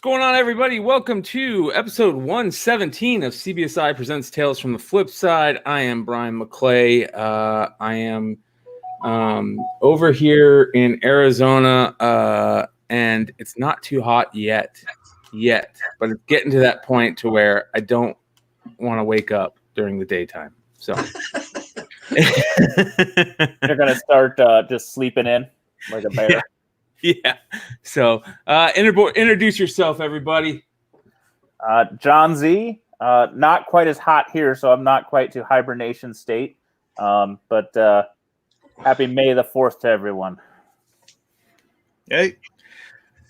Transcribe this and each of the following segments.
going on, everybody? Welcome to episode 117 of CBSI Presents Tales from the Flipside. I am Bryan McClay. I am over here in Arizona, and it's not too hot yet, but it's getting to that point to where I don't want to wake up during the daytime. So you're gonna start just sleeping in like a bear. Yeah. So introduce yourself, everybody. Jon Z. Not quite as hot here, so I'm not quite to hibernation state. But happy May the 4th to everyone. Hey,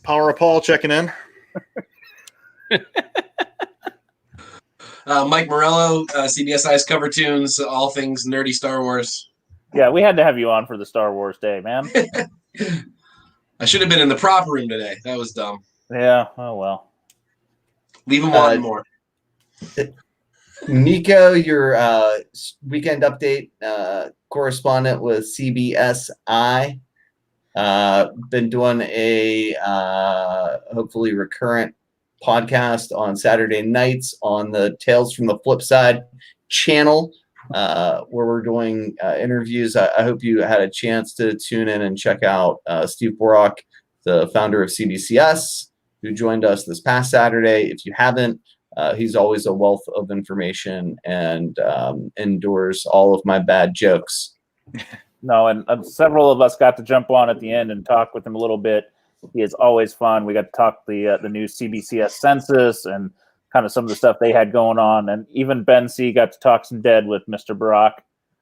Power of Paul checking in. Mike Morello, CBSI's Cover Tunes, all things nerdy Star Wars. Yeah, we had to have you on for the Star Wars Day, man. I should have been in the prop room today. That was dumb. Yeah, oh well. Leave him wanting more. Nico, your weekend update correspondent with CBSI. Been doing a hopefully recurrent podcast on Saturday nights on the Tales from the Flipside channel, where we're doing interviews. I hope you had a chance to tune in and check out Steve Borak, the founder of CBCS, who joined us this past Saturday. If you haven't, he's always a wealth of information and endures all of my bad jokes. No, and several of us got to jump on at the end and talk with him a little bit. He is always fun. We got to talk the new CBCS census and kind of some of the stuff they had going on. And even Ben C got to talk some dead with Mr. Barack.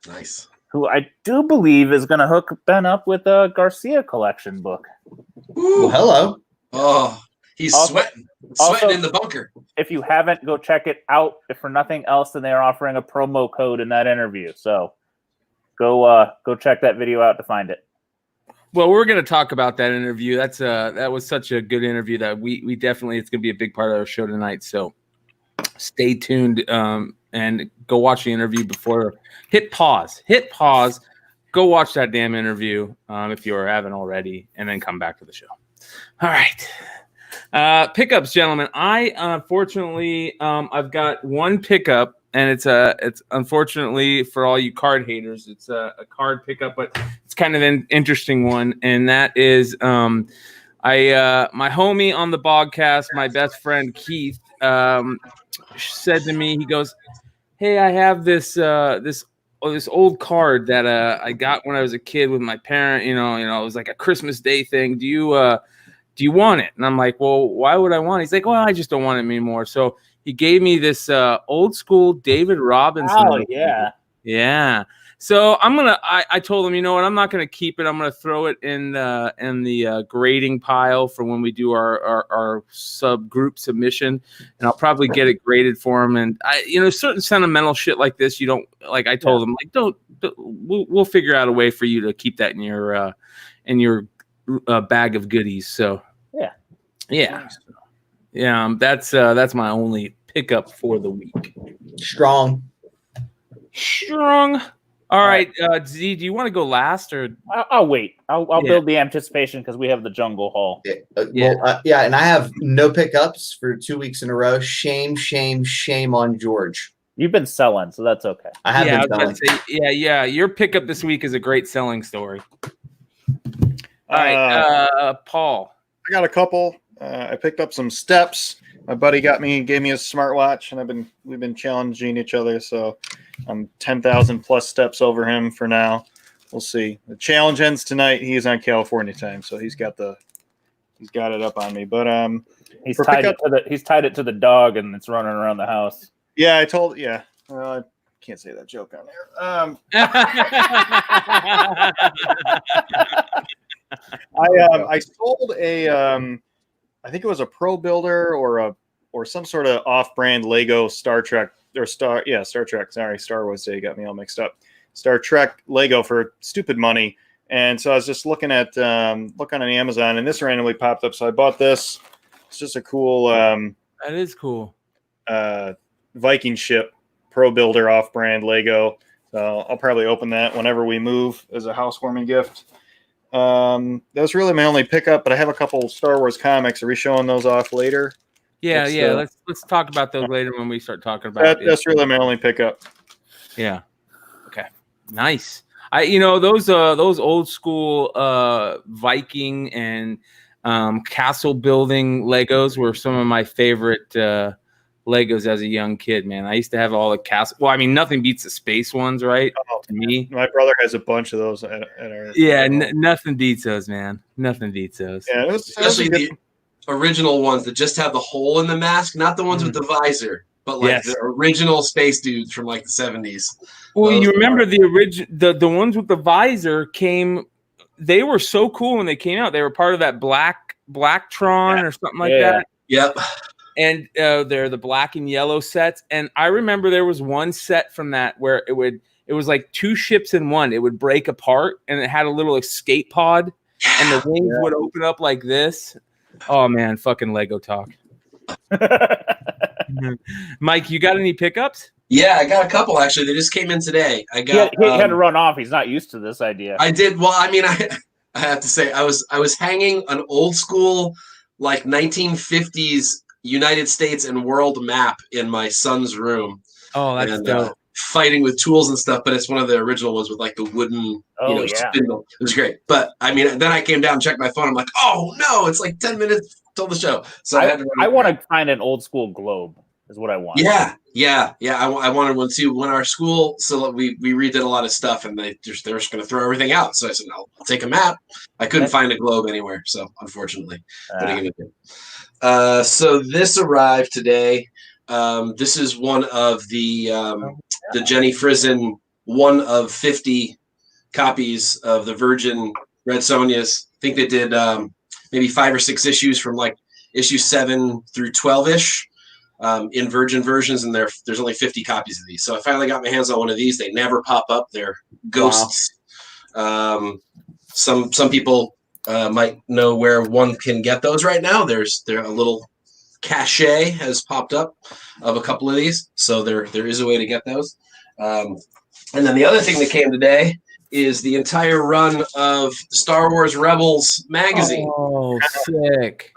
Nice. Who I do believe is going to hook Ben up with a Garcia collection book. Well, hello. Oh, he's sweating in the bunker. If you haven't, go check it out. If for nothing else, then they are offering a promo code in that interview. So go check that video out to find it. Well, we're going to talk about that interview. That was such a good interview that we definitely, it's going to be a big part of our show tonight. So stay tuned and go watch the interview before. Hit pause, go watch that damn interview if you haven't already, and then come back to the show. All right. Pickups, gentlemen. I unfortunately I've got one pickup. And it's unfortunately for all you card haters, it's a card pickup, but it's kind of an interesting one. And that is my homie on the podcast, my best friend Keith, said to me, he goes, "Hey, I have this old card that I got when I was a kid with my parent. You know, it was like a Christmas Day thing. Do you want it?" And I'm like, "Well, why would I want it?" He's like, "Well, I just don't want it anymore." So he gave me this old school David Robinson. Oh, yeah. Yeah. So I told him, you know what, I'm not going to keep it. I'm going to throw it in the grading pile for when we do our subgroup submission, and I'll probably get it graded for him. And certain sentimental shit like this, you don't like. I told him, like, don't we'll figure out a way for you to keep that in your bag of goodies. So yeah. That's my only pickup for the week. Strong. All right, Z, do you want to go last or? I'll wait. I'll build the anticipation because we have the Jungle Hall. Yeah, and I have no pickups for 2 weeks in a row. Shame on George. You've been selling, so that's okay. I have been selling. Yeah. Your pickup this week is a great selling story. All right, Paul. I got a couple. I picked up some steps. My buddy gave me a smartwatch, and we've been challenging each other. So I'm 10,000 plus steps over him for now. We'll see. The challenge ends tonight. He's on California time, so he's got it up on me. But he's tied it to the dog, and it's running around the house. Yeah, I can't say that joke on there. I sold a I think it was a Pro Builder or some sort of off-brand Lego Star Trek or Star Trek. Sorry, Star Wars Day got me all mixed up. Star Trek Lego for stupid money, and so I was just looking on Amazon, and this randomly popped up. So I bought this. It's just a cool. That is cool. Viking ship Pro Builder off-brand Lego. So I'll probably open that whenever we move as a housewarming gift. That's really my only pickup, but I have a couple Star Wars comics. Are we showing those off later? Yeah, let's talk about those later when we start talking about that's really my only pickup. Yeah. Okay. Nice. Those old school Viking and castle building Legos were some of my favorite Legos as a young kid, man. I used to have all the castle. Well, I mean, nothing beats the space ones, right? To me, my brother has a bunch of those at our. Yeah, nothing beats those, man. Nothing beats those. Yeah, especially the original ones that just have the hole in the mask, not the ones with the visor, but like the original space dudes from like the 70s. Well, you remember the ones with the visor came. They were so cool when they came out. They were part of that Blacktron or something like that. Yep. And they're the black and yellow sets. And I remember there was one set from that where it was like two ships in one. It would break apart and it had a little escape pod and the wings would open up like this. Oh man, fucking Lego talk. Mike, you got any pickups? Yeah, I got a couple actually. They just came in today. I got. He had to run off. He's not used to this idea. I did. Well, I mean, I have to say, I was hanging an old school like 1950s United States and world map in my son's room. Oh, that's dope. Fighting with tools and stuff, but it's one of the original ones with like the wooden, spindle. It was great. But I mean, then I came down and checked my phone. I'm like, oh no, it's like 10 minutes till the show. So I want to find an old school globe. Is what I want. Yeah. I wanted one too. When our school, so we redid a lot of stuff, and they were just going to throw everything out. So I said, I'll take a map. I couldn't find a globe anywhere, so unfortunately, what are you going to do? So this arrived today. This is one of the Jenny Frison 1 of 50 copies of the Virgin Red Sonjas. I think they did maybe 5 or 6 issues from like issue 7 through 12-ish. In Virgin versions, and there's only 50 copies of these. So I finally got my hands on one of these. They never pop up. They're ghosts. Wow. Some people might know where one can get those right now. There's a little cache has popped up of a couple of these, so there is a way to get those. And then the other thing that came today is the entire run of Star Wars Rebels magazine. Oh, sick.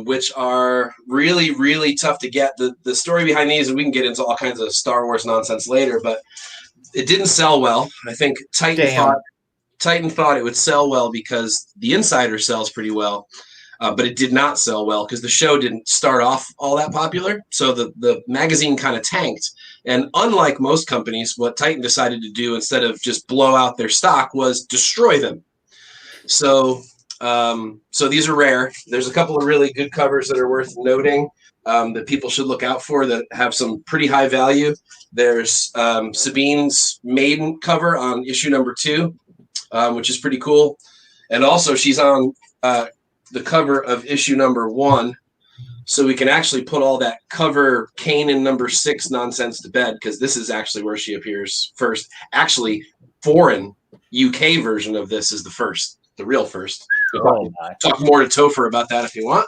Which are really, really tough to get. The story behind these, and we can get into all kinds of Star Wars nonsense later, but it didn't sell well. I think Titan thought it would sell well because the Insider sells pretty well, but it did not sell well because the show didn't start off all that popular. So the magazine kind of tanked. And unlike most companies, what Titan decided to do instead of just blow out their stock was destroy them. So these are rare. There's a couple of really good covers that are worth noting that people should look out for that have some pretty high value. There's Sabine's maiden cover on issue number 2, which is pretty cool. And also she's on the cover of issue number 1. So we can actually put all that cover Kanan number 6 nonsense to bed, because this is actually where she appears first. Actually, foreign UK version of this is the real first. Talk more to Topher about that if you want.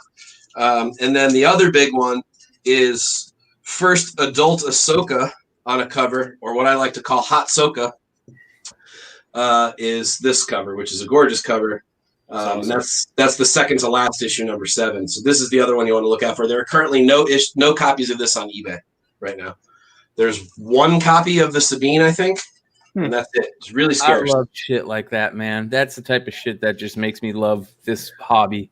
And then the other big one is first adult Ahsoka on a cover, or what I like to call Hot Soka, is this cover, which is a gorgeous cover. That's the second to last issue, number 7. So this is the other one you want to look out for. There are currently no copies of this on eBay right now. There's one copy of the Sabine, I think, and that's it. It's really scarce. I love shit like that, man. That's the type of shit that just makes me love this hobby.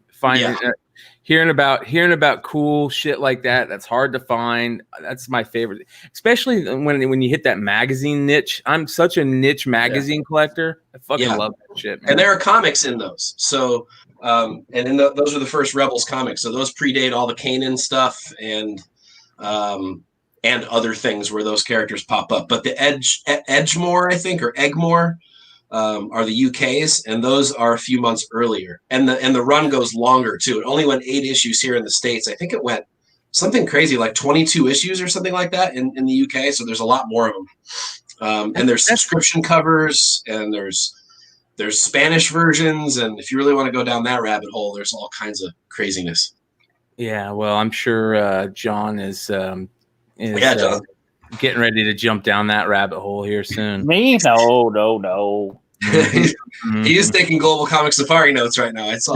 Hearing about cool shit like that. That's hard to find. That's my favorite, especially when you hit that magazine niche. I'm such a niche magazine collector. I fucking love that shit, man. And there are comics in those. So, those are the first Rebels comics. So those predate all the Kanan stuff and other things where those characters pop up. But the Edgemore, I think, or Eggmore, are the UK's, and those are a few months earlier. And the run goes longer too. It only went 8 issues here in the States. I think it went something crazy like 22 issues or something like that in the UK. So there's a lot more of them. And there's subscription covers, and there's Spanish versions, and if you really want to go down that rabbit hole, there's all kinds of craziness. Yeah, well, I'm sure John is John. Getting ready to jump down that rabbit hole here soon. Me? No. He is taking Global Comic Safari notes right now. I saw.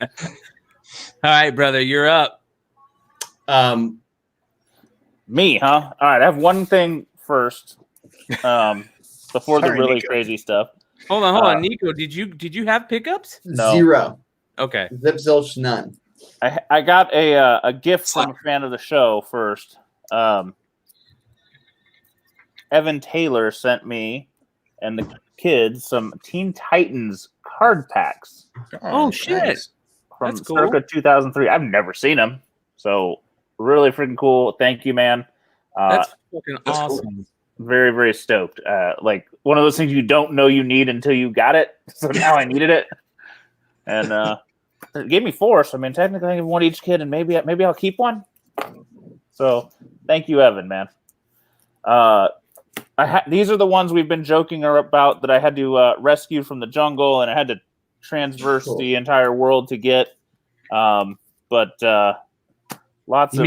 All right, brother, you're up. Me, huh? All right, I have one thing first. Before the really Nico. crazy stuff. Hold on, Nico. Did you have pickups? No. 0. Okay. Zip zilch none. I got a gift from a fan of the show first. Evan Taylor sent me and the kids some Teen Titans card packs. Oh shit! Nice. From That's cool. circa 2003. I've never seen them, so really freaking cool. Thank you, man. That's fucking That's cool. awesome. Very, very stoked. Like one of those things you don't know you need until you got it. So now I needed it, and it gave me 4. So I mean, technically, I give one each kid, and maybe I'll keep one. So thank you, Evan, man. These are the ones we've been joking about that I had to rescue from the jungle, and I had to transverse the entire world to get. But lots of.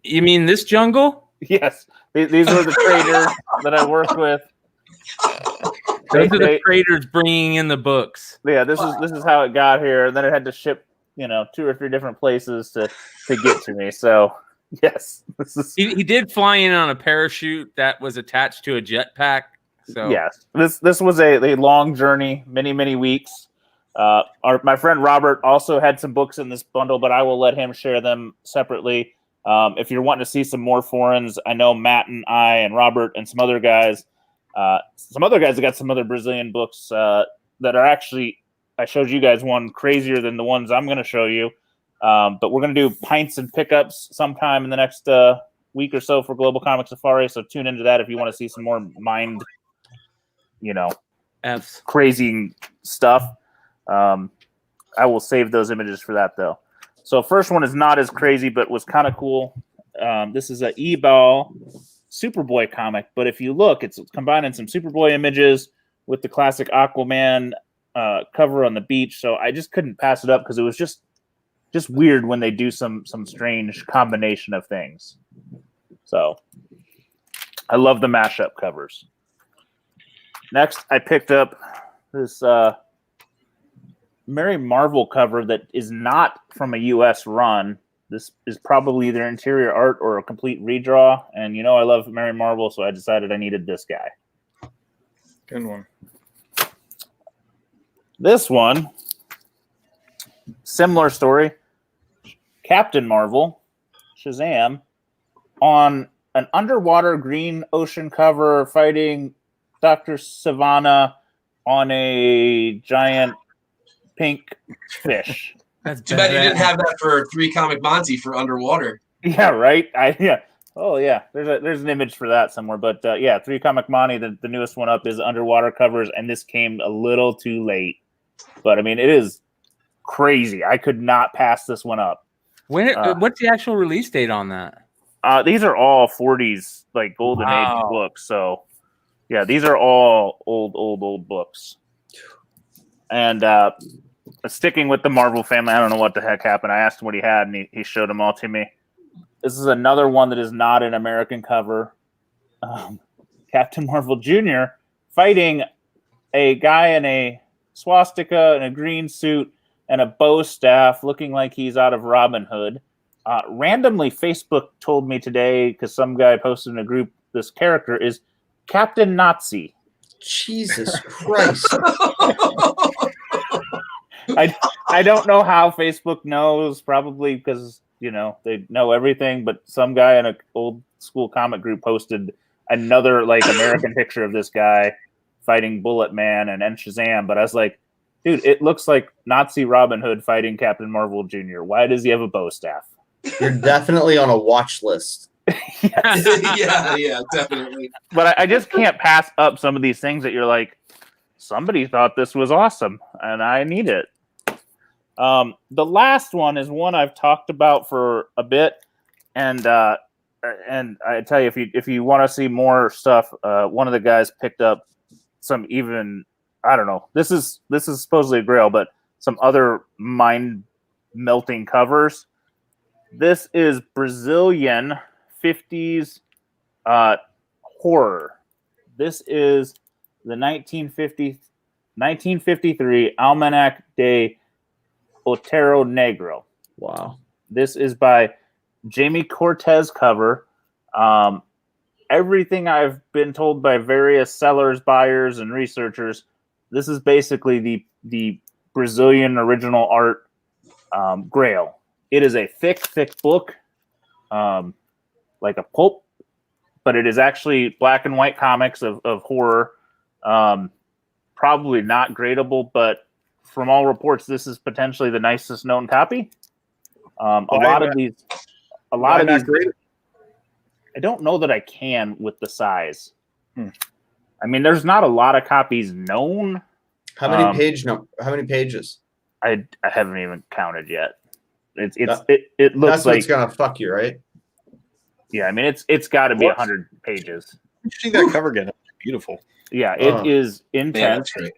You mean this jungle? Yes, these were the traders that I worked with. Those are the traders bringing in the books. Yeah, this is how it got here, and then it had to ship, 2 or 3 different places to get to me. So yes, this is. He did fly in on a parachute that was attached to a jetpack. So yes, this was a long journey, many weeks. My friend Robert also had some books in this bundle, but I will let him share them separately. If you're wanting to see some more foreigns, I know Matt and I and Robert and some other guys have got some other Brazilian books that are actually, I showed you guys one crazier than the ones I'm going to show you. But we're going to do pints and pickups sometime in the next week or so for Global Comic Safari. So tune into that if you want to see some more mind, F's. crazy stuff. I will save those images for that though. So first one is not as crazy, but was kind of cool. This is an E-Ball Superboy comic, but if you look, it's combining some Superboy images with the classic Aquaman cover on the beach. So I just couldn't pass it up because it was just weird when they do some strange combination of things. So I love the mashup covers. Next, I picked up this Mary Marvel cover that is not from a U.S. run. This is probably their interior art or a complete redraw. And I love Mary Marvel, so I decided I needed this guy. Good one. This one, similar story. Captain Marvel, Shazam, on an underwater green ocean cover fighting Dr. Savannah on a giant pink fish. That's Too bad you didn't have that for 3 Comic Monty for underwater. Yeah, right. Oh yeah. There's an image for that somewhere. But 3 Comic Monty, the newest one up is underwater covers, and this came a little too late. But I mean, it is crazy. I could not pass this one up. What's the actual release date on that? These are all 40s, like golden age books. So yeah, these are all old books. And sticking with the Marvel family, I don't know what the heck happened. I asked him what he had, and he showed them all to me. This is another one that is not an American cover. Captain Marvel Jr. fighting a guy in a swastika and a green suit and a bow staff looking like he's out of Robin Hood. Randomly, Facebook told me today, because some guy posted in a group, this character is Captain Nazi. Jesus Christ. I don't know how Facebook knows, probably because, they know everything, but some guy in an old school comic group posted another American picture of this guy fighting Bullet Man and Shazam, but I was like, dude, it looks like Nazi Robin Hood fighting Captain Marvel Jr. Why does he have a bow staff? You're definitely on a watch list. yeah, definitely. But I just can't pass up some of these things that you're like, somebody thought this was awesome, and I need it. The last one is one I've talked about for a bit, and I tell you, if you want to see more stuff, one of the guys picked up some even, I don't know. This is supposedly a grail, but some other mind-melting covers. This is Brazilian 50s horror. This is the 1953 Almanac de Otero Negro. Wow. This is by Jamie Cortez cover. Everything I've been told by various sellers, buyers, and researchers, this is basically the Brazilian original art Grail. It is a thick book, like a pulp, but it is actually black and white comics of horror. Probably not gradable, but from all reports, this is potentially the nicest known copy. A lot of these. I don't know that I can with the size. I mean, there's not a lot of copies known. How many pages? I haven't even counted yet. It looks that's like what's gonna fuck you, right? Yeah, I mean it's got to be 100 pages. You see that cover again? It's beautiful. Yeah, it is intense. Man,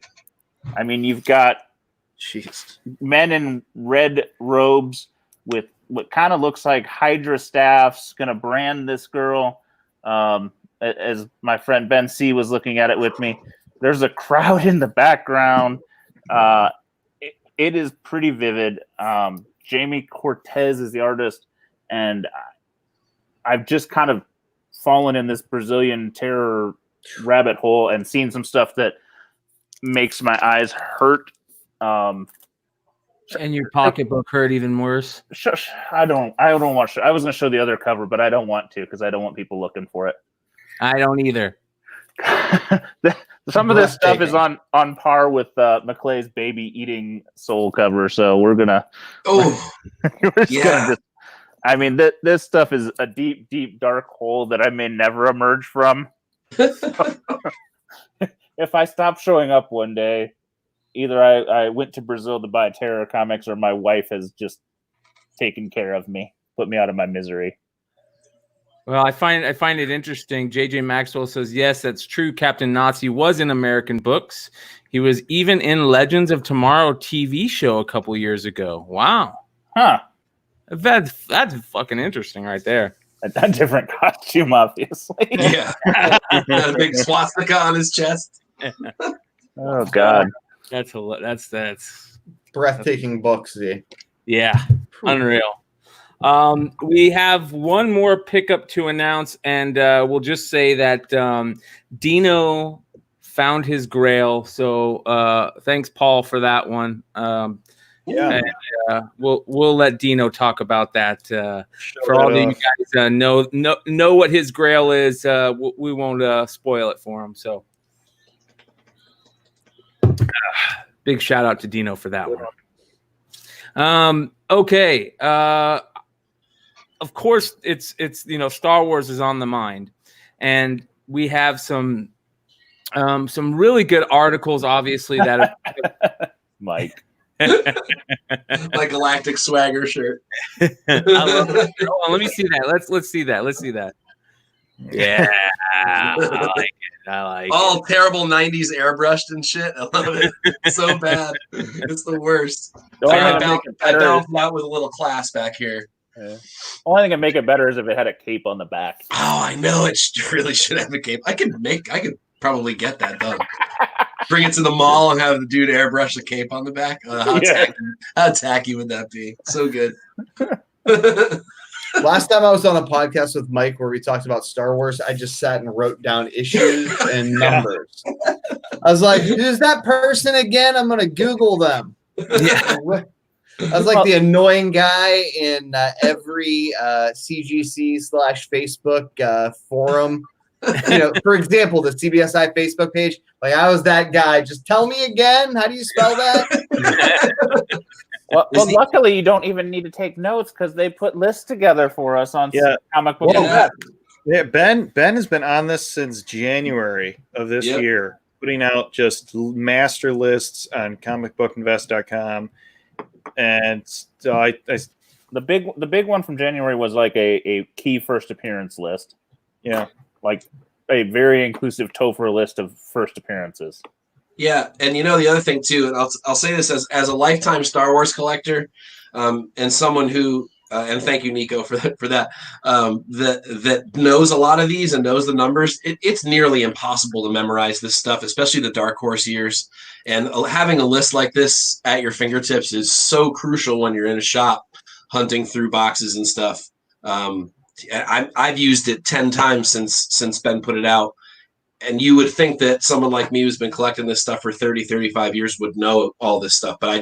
I mean, you've got men in red robes with what kind of looks like Hydra staffs, going to brand this girl. As my friend Ben C was looking at it with me, there's a crowd in the background. It is pretty vivid. Jamie Cortez is the artist, and I've just kind of fallen in this Brazilian terror rabbit hole and seen some stuff that makes my eyes hurt. And your pocketbook hurt even worse. I don't want to. I was going to show the other cover, but I don't want to because I don't want people looking for it. I don't either. Some of this stuff is on par with McClay's baby eating soul cover, so we're gonna. Oh, yeah. I mean, this stuff is a deep, deep dark hole that I may never emerge from. If I stop showing up one day, either I went to Brazil to buy terror comics, or my wife has just taken care of me, put me out of my misery. Well, I find it interesting. JJ Maxwell says, yes, that's true. Captain Nazi was in American books. He was even in Legends of Tomorrow TV show a couple years ago. Wow. Huh. That's fucking interesting right there. A different costume, obviously. Yeah. Got a big swastika on his chest. Oh, God. That's breathtaking book, Z. Yeah. Unreal. We have one more pickup to announce, and we'll just say that Deno found his grail. So thanks, Paul, for that one. And, we'll let Deno talk about that. For all of you guys know what his grail is, we won't spoil it for him. So big shout out to Deno for that one. Okay. Of course, it's Star Wars is on the mind, and we have some really good articles, obviously, that have Mike. My Galactic Swagger shirt. I love it. Oh, let me see that. Let's see that. Let's see that. Yeah, I like it. All terrible 90s airbrushed and shit. I love it. So bad. It's the worst. I balanced out with a little class back here. Yeah. Only thing that make it better is if it had a cape on the back. Oh, I know. It really should have a cape. I could probably get that done. Bring it to the mall and have the dude airbrush the cape on the back. How tacky would that be? So good. Last time I was on a podcast with Mike where we talked about Star Wars, I just sat and wrote down issues and numbers. I was like, who's that person again? I'm going to Google them. Yeah. I was like the annoying guy in every CGC/Facebook forum. For example, the CBSI Facebook page. Like, I was that guy. Just tell me again. How do you spell that? Well, luckily you don't even need to take notes because they put lists together for us on comic book. Yeah, Ben has been on this since January of this year, putting out just master lists on comicbookinvest.com. And so the big one from January was like a key first appearance list. Yeah. Like a very inclusive Topher list of first appearances. Yeah, and the other thing too, and I'll say this as a lifetime Star Wars collector, and someone who and thank you, Nico, for that. That knows a lot of these and knows the numbers. It's nearly impossible to memorize this stuff, especially the dark horse years. And having a list like this at your fingertips is so crucial when you're in a shop hunting through boxes and stuff. I've used it 10 times since Ben put it out. And you would think that someone like me who's been collecting this stuff for 30, 35 years would know all this stuff, but I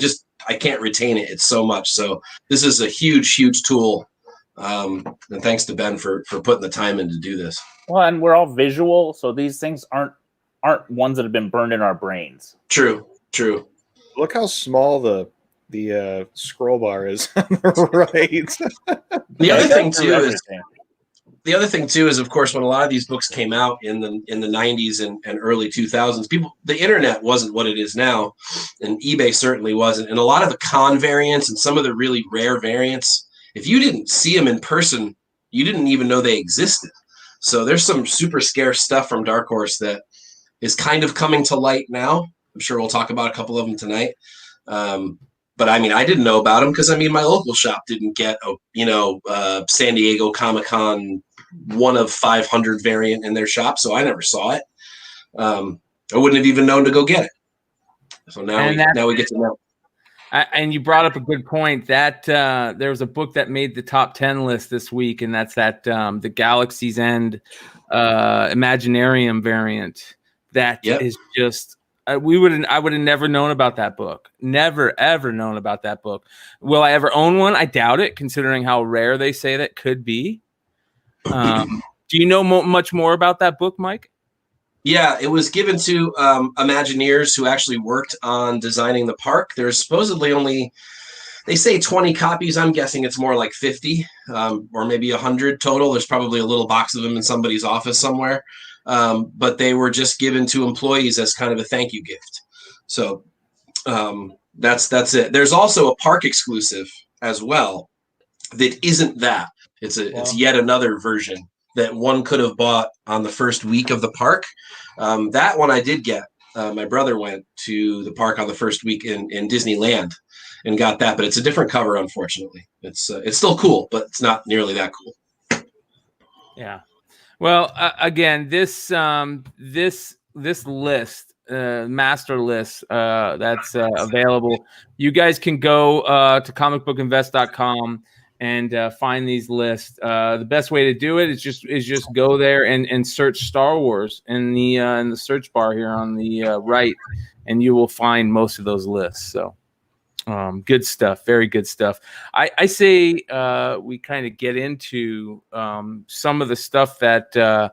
can't retain it. It's so much. So this is a huge, huge tool. And thanks to Ben for putting the time in to do this. Well, and we're all visual, so these things aren't ones that have been burned in our brains. True. Look how small the scroll bar is on the right. The other thing too is, of course, when a lot of these books came out in the 90s and early 2000s, the internet wasn't what it is now, and eBay certainly wasn't. And a lot of the con variants and some of the really rare variants, if you didn't see them in person, you didn't even know they existed. So there's some super scarce stuff from Dark Horse that is kind of coming to light now. I'm sure we'll talk about a couple of them tonight. But I mean, I didn't know about them because my local shop didn't get San Diego Comic-Con 1 of 500 variant in their shop, so I never saw it. I wouldn't have even known to go get it. So now we get to know. And you brought up a good point that there was a book that made the top 10 list this week, and that's the Galaxy's End Imaginarium variant. That is just. I would have never known about that book. Never, ever known about that book. Will I ever own one? I doubt it, considering how rare they say that could be. Do you know much more about that book, Mike? Yeah, it was given to Imagineers who actually worked on designing the park. There's supposedly only, they say 20 copies. I'm guessing it's more like 50 or maybe 100 total. There's probably a little box of them in somebody's office somewhere. But they were just given to employees as kind of a thank you gift. So that's it. There's also a park exclusive as well that isn't that. It's yet another version that one could have bought on the first week of the park. That one I did get. My brother went to the park on the first week in Disneyland and got that, but it's a different cover, unfortunately. It's still cool, but it's not nearly that cool. Yeah. Well, again, this list, master list that's available. You guys can go to comicbookinvest.com and find these lists. The best way to do it is just go there and search Star Wars in the search bar here on the right, and you will find most of those lists. So. Good stuff. Very good stuff. I say we kind of get into some of the stuff that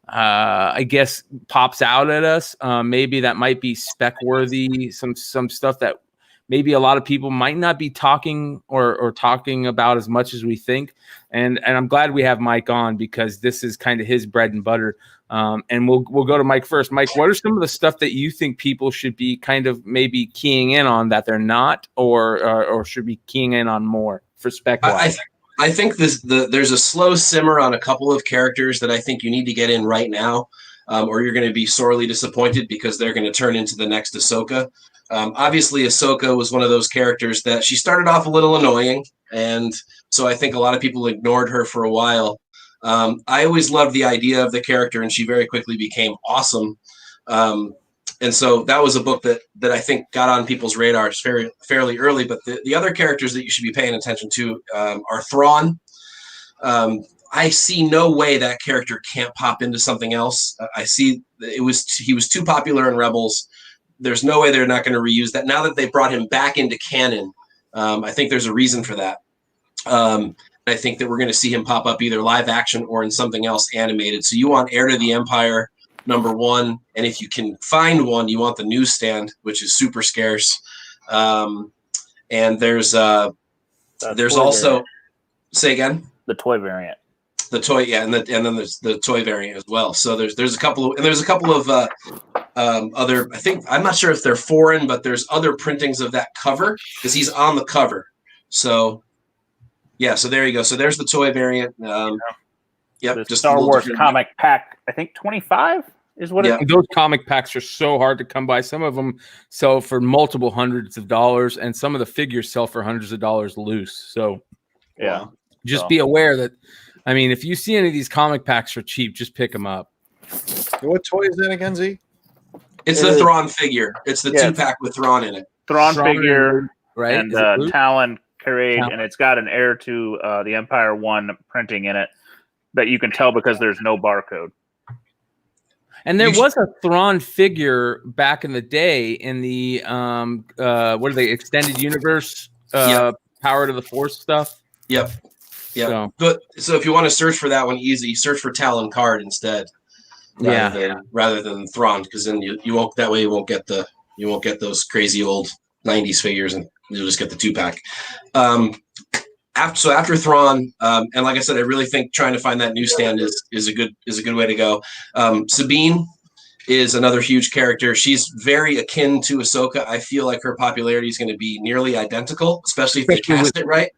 I guess pops out at us. Maybe that might be spec worthy. Some stuff that maybe a lot of people might not be talking or talking about as much as we think. And I'm glad we have Mike on because this is kind of his bread and butter. And we'll go to Mike first. Mike, what are some of the stuff that you think people should be kind of maybe keying in on that they're not, or should be keying in on more for spec wise? I think there's a slow simmer on a couple of characters that I think you need to get in right now, or you're going to be sorely disappointed because they're going to turn into the next Ahsoka. Obviously, Ahsoka was one of those characters that she started off a little annoying, and so I think a lot of people ignored her for a while. I always loved the idea of the character, and she very quickly became awesome. And so that was a book that I think got on people's radars fairly early. But the other characters that you should be paying attention to are Thrawn. I see no way that character can't pop into something else. I see he was too popular in Rebels. There's no way they're not going to reuse that. Now that they brought him back into canon, I think there's a reason for that. I think that we're going to see him pop up either live action or in something else animated. So you want Heir to the Empire #1, and if you can find one, you want the newsstand, which is super scarce. And there's also variant. Say again. The toy variant. The toy, yeah, and then there's the toy variant as well. So there's a couple of other. I think I'm not sure if they're foreign, but there's other printings of that cover because he's on the cover. So. Yeah, so there you go. So there's the toy variant. Yep, just Star Wars comic pack. I think 25 is what it is. Those comic packs are so hard to come by. Some of them sell for multiple hundreds of dollars, and some of the figures sell for hundreds of dollars loose. So Yeah. Wow. Just be aware that, I mean, if you see any of these comic packs for cheap, just pick them up. What toy is that again, Z? It's the Thrawn figure. It's the 2-pack with Thrawn in it. Thrawn figure, right? and Talon Parade, and it's got an Heir to the Empire 1 printing in it that you can tell because there's no barcode. And there was a Thrawn figure back in the day in the what are they, extended universe power to the Force stuff. Yep. Yeah. So if you want to search for that one easy, search for Talon Card instead. Rather than Thrawn, because then you won't, that way you won't get those crazy old 90s figures, and you'll just get the 2-pack. After Thrawn, and like I said, I really think trying to find that newsstand is a good way to go. Sabine is another huge character. She's very akin to Ahsoka. I feel like her popularity is going to be nearly identical, especially if they cast it right.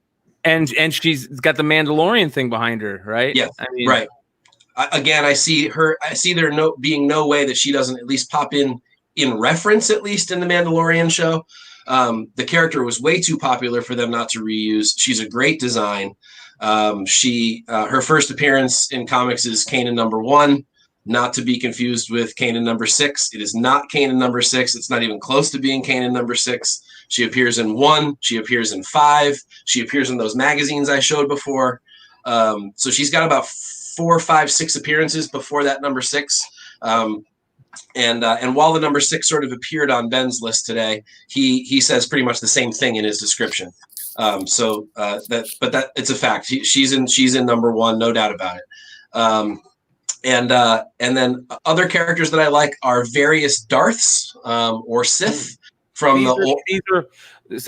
And she's got the Mandalorian thing behind her, right? Yeah, I mean, right. I see there being no way that she doesn't at least pop in reference, at least in the Mandalorian show. The character was way too popular for them not to reuse. She's a great design. Her first appearance in comics is Kanan #1, not to be confused with Kanan #6. It is not Kanan #6. It's not even close to being Kanan #6. She appears in 1. She appears in 5. She appears in those magazines I showed before. So she's got about 4, 5, 6 appearances before that #6. And while the #6 sort of appeared on Ben's list today, he says pretty much the same thing in his description. But it's a fact. She's in #1, no doubt about it. And then other characters that I like are various Darths or Sith from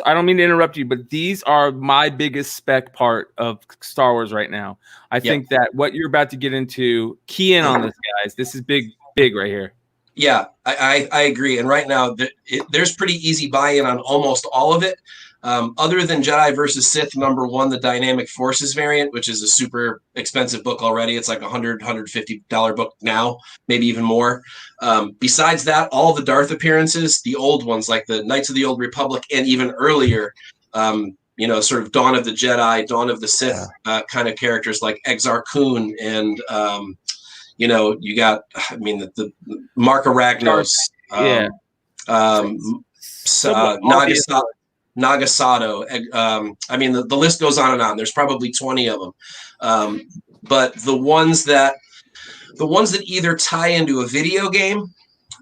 I don't mean to interrupt you, but these are my biggest spec part of Star Wars right now. I think that what you're about to get into, key in on this, guys. This is big right here. Yeah, I agree. And right now, there's pretty easy buy-in on almost all of it. Other than Jedi versus Sith #1, the Dynamic Forces variant, which is a super expensive book already. It's like $100, $150 book now, maybe even more. Besides that, all the Darth appearances, the old ones like the Knights of the Old Republic, and even earlier, sort of Dawn of the Jedi, Dawn of the Sith kind of characters like Exar Kun and you got, the Marka Ragnos, Nagasato. The list goes on and on. There's probably 20 of them. But the ones that either tie into a video game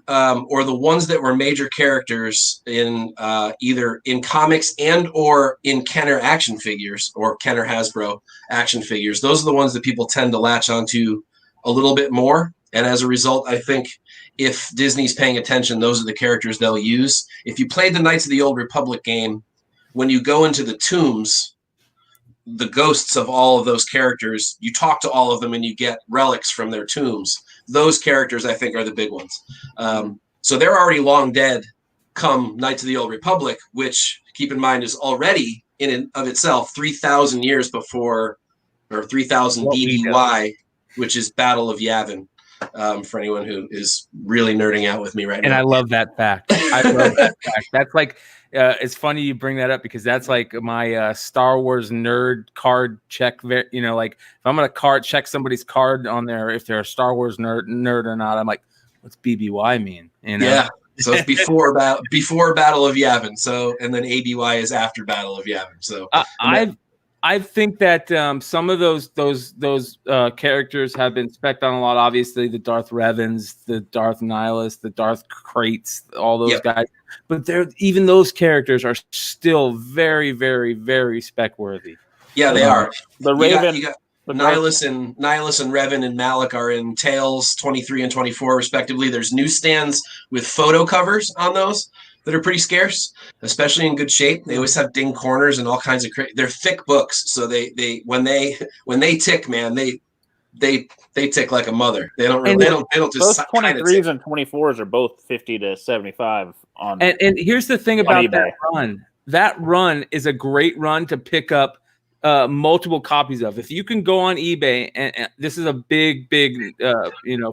or the ones that were major characters in either in comics and or in Kenner action figures or Kenner Hasbro action figures, those are the ones that people tend to latch onto a little bit more. And as a result, I think if Disney's paying attention, those are the characters they'll use. If you played the Knights of the Old Republic game, when you go into the tombs, the ghosts of all of those characters, you talk to all of them and you get relics from their tombs. Those characters, I think, are the big ones. So they're already long dead come Knights of the Old Republic, which, keep in mind, is already in and of itself 3,000 years before, or 3,000 BBY, which is Battle of Yavin, for anyone who is really nerding out with me right now. And I love that fact. That's like, it's funny you bring that up because that's like my Star Wars nerd card check. Like if I'm going to check somebody's card on there, if they're a Star Wars nerd or not, I'm like, what's BBY mean? Yeah. So it's before Battle of Yavin. So, and then ABY is after Battle of Yavin. So I think that some of those characters have been specced on a lot. Obviously, the Darth Revans, the Darth Nihilus, the Darth Kraits, all those guys. But even those characters are still very, very, very spec worthy. Yeah, they are. The Raven, Nihilus and Revan and Malak are in Tales 23 and 24 respectively. There's newsstands with photo covers on those that are pretty scarce, especially in good shape. They always have ding corners and all kinds of they're thick books, so they when they tick, man, they tick like a mother. They don't just both 23s and 24s are both 50 to 75 on. And here's the thing about that run. That run is a great run to pick up multiple copies of. If you can go on eBay, and this is a big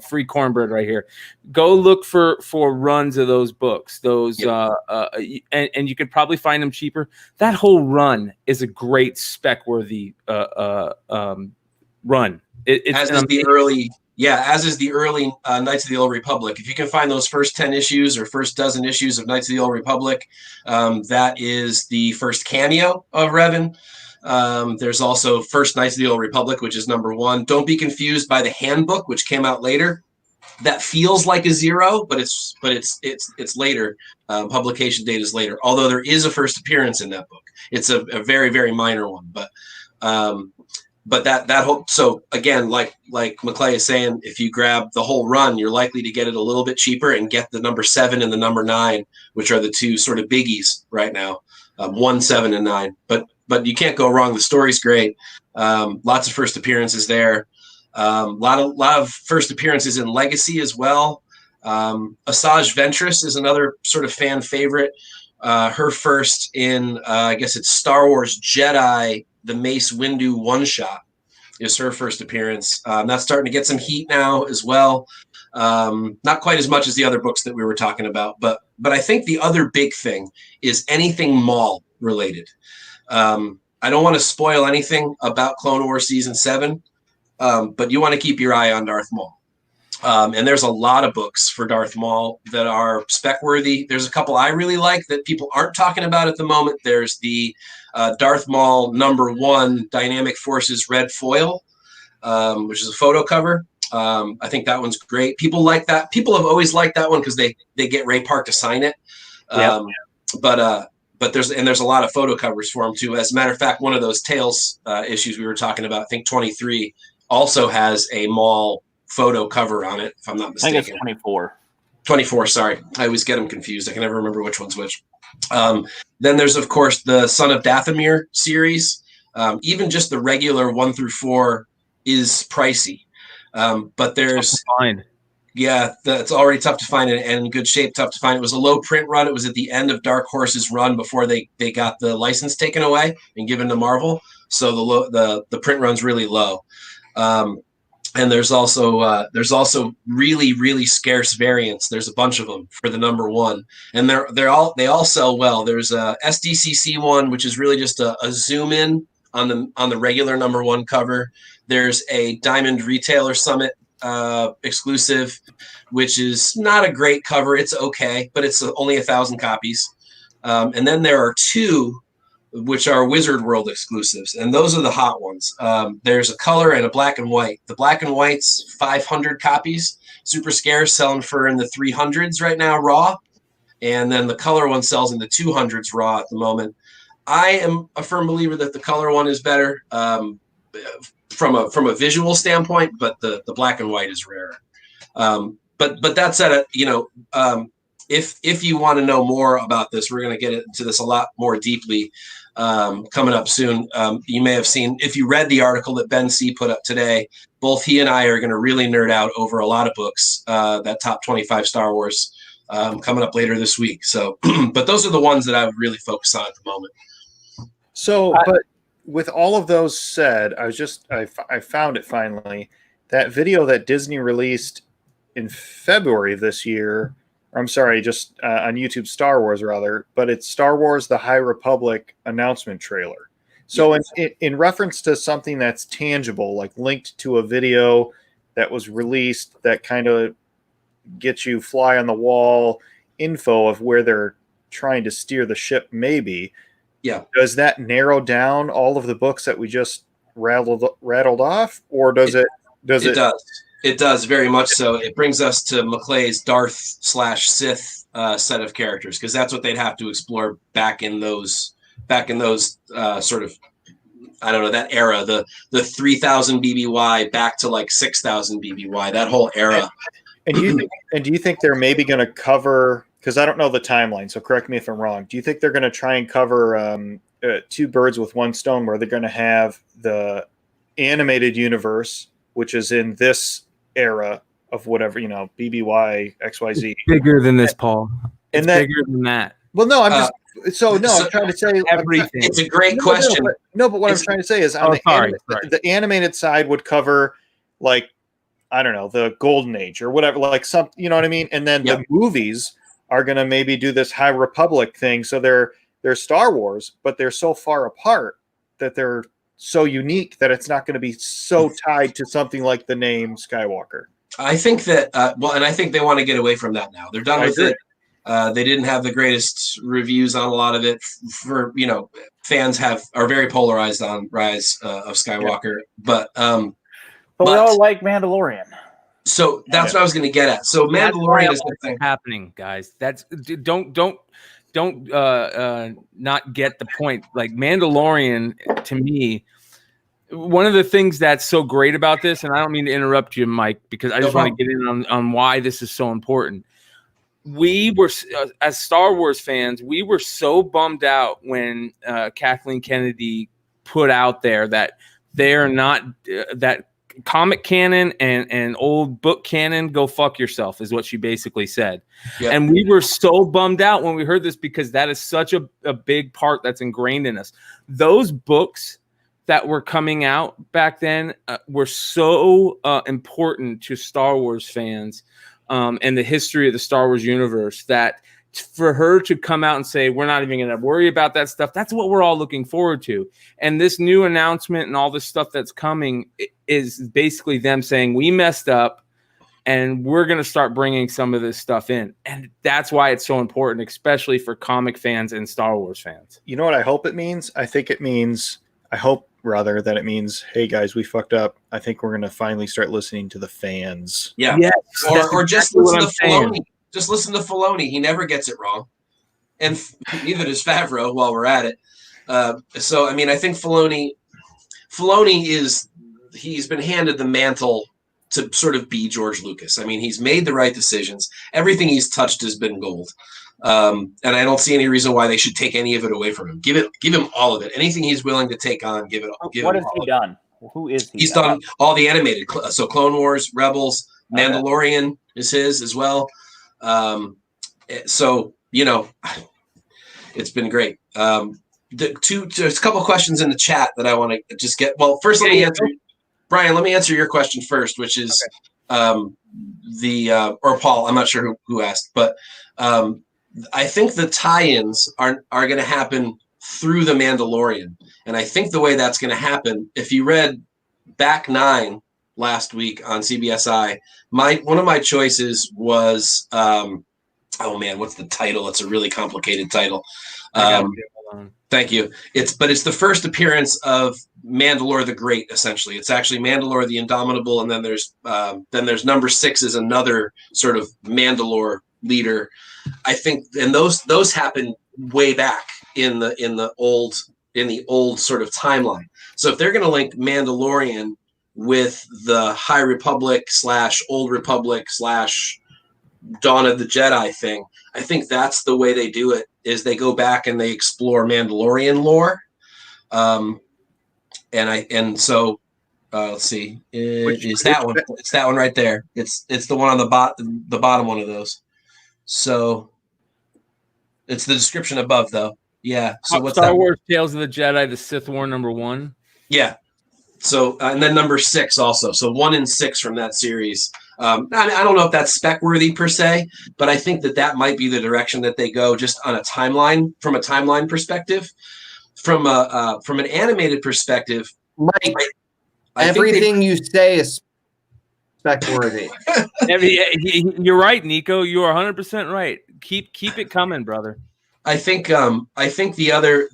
free cornbread right here. Go look for runs of those books. Those and you could probably find them cheaper. That whole run is a great spec worthy run. As is the early Knights of the Old Republic. If you can find those first 10 issues or first dozen issues of Knights of the Old Republic, that is the first cameo of Revan. There's also First Knights of the Old Republic, which is number 1. Don't be confused by the handbook, which came out later. That feels like a 0, but it's later. Publication date is later. Although there is a first appearance in that book. It's a very, very minor one, but that whole, so again, like McClay is saying, if you grab the whole run, you're likely to get it a little bit cheaper and get the number 7 and the number 9, which are the two sort of biggies right now. 1, 7, and 9. But you can't go wrong. The story's great. Lots of first appearances there. Lot of first appearances in Legacy as well. Asajj Ventress is another sort of fan favorite. Her first in I guess it's Star Wars Jedi, the Mace Windu one-shot is her first appearance. That's starting to get some heat now as well. Not quite as much as the other books that we were talking about, but I think the other big thing is anything Maul related. I don't want to spoil anything about Clone Wars Season 7, but you want to keep your eye on Darth Maul. And there's a lot of books for Darth Maul that are spec-worthy. There's a couple I really like that people aren't talking about at the moment. There's the Darth Maul number 1 Dynamic Forces Red Foil, which is a photo cover. I think that one's great. People like that. People have always liked that one because they get Ray Park to sign it. But there's a lot of photo covers for him too. As a matter of fact, one of those Tales issues we were talking about, I think 23, also has a Maul photo cover on it, if I'm not mistaken. I think it's 24. 24, sorry. I always get them confused. I can never remember which one's which. Then there's, of course, the Son of Dathomir series. Even just the regular 1 through 4 is pricey. But there's... Yeah, that's already tough to find and in good shape, tough to find. It was a low print run. It was at the end of Dark Horse's run before they got the license taken away and given to Marvel. So the print run's really low. And there's also really, really scarce variants. There's a bunch of them for the number 1, and they all sell well. There's a SDCC one, which is really just a zoom in on the regular number 1 cover. There's a Diamond Retailer Summit exclusive, which is not a great cover. It's okay, but it's only 1,000 copies. And then there are 2 which are Wizard World exclusives, and those are the hot ones. There's a color and a black and white. The black and white's 500 copies, super scarce, selling for in the 300s right now raw, and then the color one sells in the 200s raw at the moment. I am a firm believer that the color one is better from a visual standpoint, but the black and white is rarer. But that said, if you want to know more about this, we're going to get into this a lot more deeply coming up soon. You may have seen, if you read the article that Ben C put up today, both he and I are going to really nerd out over a lot of books, that top 25 Star Wars coming up later this week. So, but those are the ones that I would really focus on at the moment. So, but with all of those said, I found it finally, that video that Disney released in February of this year. I'm sorry, just on YouTube, Star Wars rather, but it's Star Wars: The High Republic announcement trailer. So in reference to something that's tangible, like linked to a video that was released that kind of gets you fly on the wall info of where they're trying to steer the ship maybe. Yeah. Does that narrow down all of the books that we just rattled off, or does it? It does. It does very much so. It brings us to McClay's Darth/Sith set of characters, because that's what they'd have to explore back in those sort of, I don't know, that era, the 3,000 BBY back to like 6,000 BBY, that whole era. And do you think they're maybe going to cover? Because I don't know the timeline, so correct me if I'm wrong. Do you think they're going to try and cover 2 birds with 1 stone, where they're going to have the animated universe, which is in this era of whatever, BBY, XYZ. It's bigger than this, Paul. It's and then, bigger than that. Well, no, I'm just I'm trying to say everything. It's a great question. But what I'm trying to say is the animated side would cover, like, I don't know, the Golden Age or whatever, like some, you know what I mean? And then the movies are going to maybe do this High Republic thing. So they're Star Wars, but they're so far apart that they're so unique that it's not going to be so tied to something like the name Skywalker. I think that, and I think they want to get away from that now. They're done with it. They didn't have the greatest reviews on a lot of it. For fans are very polarized on Rise of Skywalker, but we all like Mandalorian. So that's what I was going to get at. So Mandalorian is the thing happening, guys. That's don't not get the point. Like Mandalorian, to me, one of the things that's so great about this, and I don't mean to interrupt you, Mike, because I just want to get in on why this is so important. We were, as Star Wars fans, we were so bummed out when Kathleen Kennedy put out there that they're not that comic canon and old book canon, go fuck yourself, is what she basically said. Yep. And we were so bummed out when we heard this, because that is such a big part that's ingrained in us. Those books that were coming out back then were so important to Star Wars fans and the history of the Star Wars universe, that for her to come out and say, we're not even going to worry about that stuff, that's what we're all looking forward to. And this new announcement and all this stuff that's coming is basically them saying, we messed up and we're going to start bringing some of this stuff in. And that's why it's so important, especially for comic fans and Star Wars fans. You know what I hope it means? I hope that it means, hey guys, we fucked up. I think we're going to finally start listening to the fans. Yeah. Yes, or just listen to Filoni. Just listen to Filoni. He never gets it wrong. And neither does Favreau while we're at it. So, I mean, I think Filoni he's been handed the mantle to sort of be George Lucas. I mean, he's made the right decisions. Everything he's touched has been gold. And I don't see any reason why they should take any of it away from him. Give him all of it. Anything he's willing to take on, give it all. What has he done? Who is he? He's done all the animated. So Clone Wars, Rebels, Mandalorian is his as well. So, it's been great. There's a couple of questions in the chat that I want to just get. Well, first, let me answer, Brian, let me answer your question first, which is, or Paul, I'm not sure who asked, but, I think the tie-ins are going to happen through The Mandalorian. And I think the way that's going to happen, if you read Back 9 last week on CBSI, one of my choices was, what's the title? It's a really complicated title. Thank you. It's the first appearance of Mandalore the Great, essentially. It's actually Mandalore the Indomitable, and then there's number 6 is another sort of Mandalore leader. I think, and those happen way back in the old sort of timeline. So if they're going to link Mandalorian with the High Republic / Old Republic / Dawn of the Jedi thing, I think that's the way they do it, is they go back and they explore Mandalorian lore. Let's see, it's that one. It's that one right there. It's the one on the bottom one of those. So it's the description above, though. Yeah. So what's Star Wars Tales of the Jedi, the Sith War #1? Yeah. So and then number 6 also. So 1 and 6 from that series. I don't know if that's spec worthy per se, but I think that might be the direction that they go, just on a timeline, from a timeline perspective. From an animated perspective, Mike, everything you say is spec worthy. You're right, Nico. You are 100% right. Keep it coming, brother. I think the other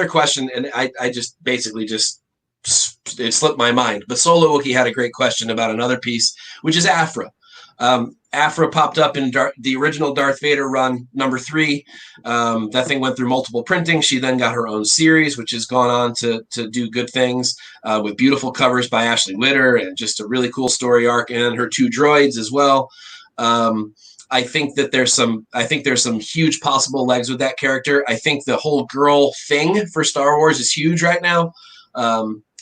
question, and I just basically it slipped my mind, but Solo Wookie had a great question about another piece, which is Afra. Afra popped up in the original Darth Vader run #3. That thing went through multiple printings. She then got her own series, which has gone on to do good things, with beautiful covers by Ashley Witter and just a really cool story arc, and her 2 droids as well. I think there's some huge possible legs with that character. I think the whole girl thing for Star Wars is huge right now.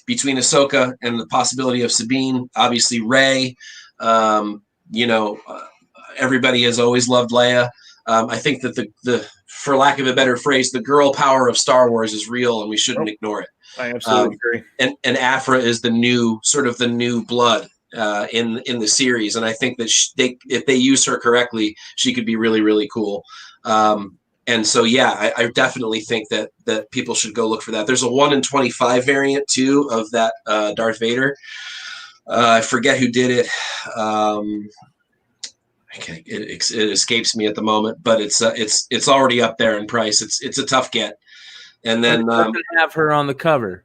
Between Ahsoka and the possibility of Sabine, obviously Rey, everybody has always loved Leia. I think that the for lack of a better phrase, the girl power of Star Wars is real, and we shouldn't ignore it. I absolutely agree. And Aphra is the new blood in the series, and I think that if they use her correctly, she could be really, really cool. And so, yeah, I definitely think that people should go look for that. There's a 1 in 25 variant too of that Darth Vader. I forget who did it. It escapes me at the moment, but it's already up there in price. It's a tough get. And then it doesn't have her on the cover.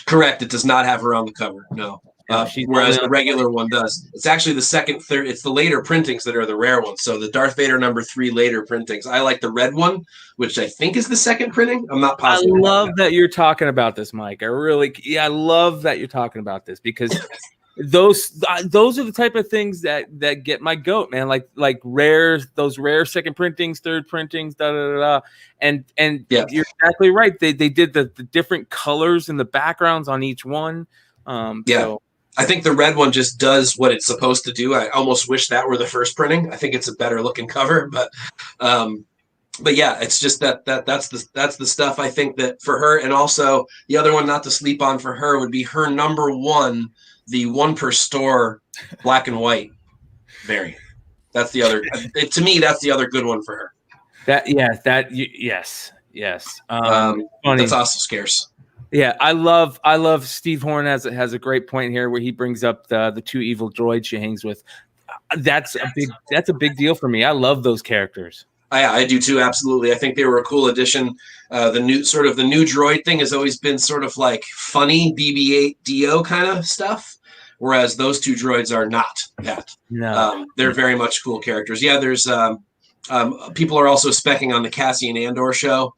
Correct. It does not have her on the cover. No. Whereas the regular one does. It's actually the second, third. It's the later printings that are the rare ones. So the Darth Vader #3 later printings. I like the red one, which I think is the second printing. I'm not positive. I love that you're talking about this, Mike. I love that you're talking about this because those are the type of things that get my goat, man. Like those rare second printings, third printings, and yeah. You're exactly right. They did the different colors and the backgrounds on each one. So. I think the red one just does what it's supposed to do. I almost wish that were the first printing. I think it's a better looking cover, but yeah, it's just that's the stuff I think that for her. And also the other one not to sleep on for her would be her #1, the 1 per store black and white variant. That's the other. To me, that's the other good one for her. Yes. That's also scarce. Yeah, I love Steve Horn has a great point here where he brings up the 2 evil droids she hangs with. That's a big deal for me. I love those characters. I do too, absolutely. I think they were a cool addition. The new droid thing has always been sort of like funny BB-8 Dio kind of stuff, whereas those 2 droids are not that. No, they're very much cool characters. Yeah, there's people are also specking on the Cassian Andor show.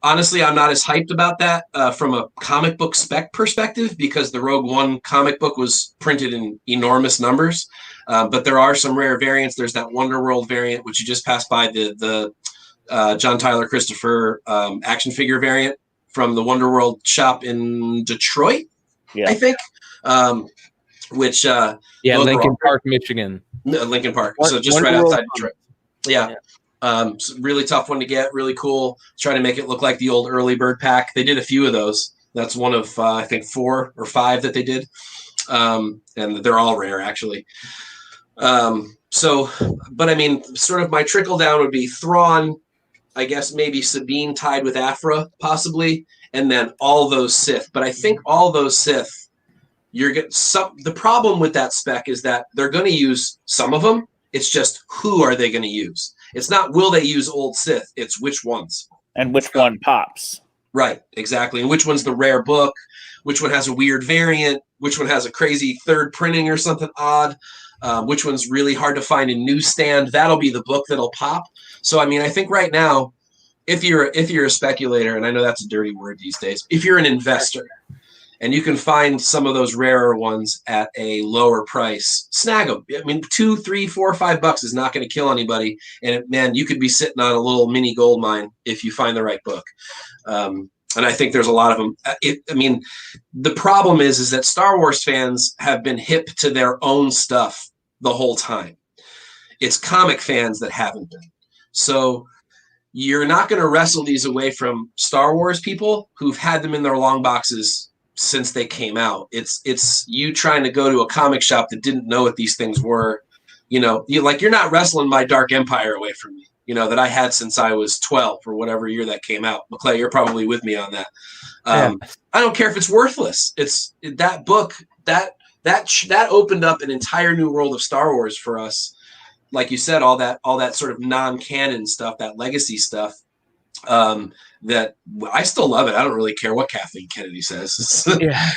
Honestly, I'm not as hyped about that from a comic book spec perspective because the Rogue One comic book was printed in enormous numbers. But there are some rare variants. There's that Wonder World variant, which you just passed by, the John Tyler Christopher action figure variant from the Wonder World shop in Detroit, I think. Lincoln Park, Michigan. Lincoln Park. So just right outside Detroit. Yeah. Really tough one to get, really cool. Try to make it look like the old early bird pack. They did a few of those. That's one of I think 4 or 5 that they did, and they're all rare actually. But I mean, sort of my trickle down would be Thrawn, I guess maybe Sabine tied with Aphra possibly, and then all those Sith. But I think all those Sith, the problem with that spec is that they're going to use some of them. It's just who are they going to use? It's not will they use old Sith, it's which ones. And which one pops. Right, exactly. And which one's the rare book, which one has a weird variant, which one has a crazy third printing or something odd, which one's really hard to find in newsstand. That'll be the book that'll pop. So, I mean, I think right now, if you're a speculator, and I know that's a dirty word these days, if you're an investor, and you can find some of those rarer ones at a lower price, snag them. I mean, $2, $3, $4, $5 is not going to kill anybody. And man, you could be sitting on a little mini gold mine if you find the right book. And I think there's a lot of them. The problem is that Star Wars fans have been hip to their own stuff the whole time. It's comic fans that haven't been. So you're not going to wrestle these away from Star Wars people who've had them in their long boxes since they came out. It's you trying to go to a comic shop that didn't know what these things were. You're not wrestling my Dark Empire away from me, that I had since I was 12 or whatever year that came out. McClay, you're probably with me on that. I don't care if it's worthless. It's that book that opened up an entire new world of Star Wars for us. Like you said, all that sort of non-canon stuff, that legacy stuff. That I still love it. I don't really care what Kathleen Kennedy says. Yeah.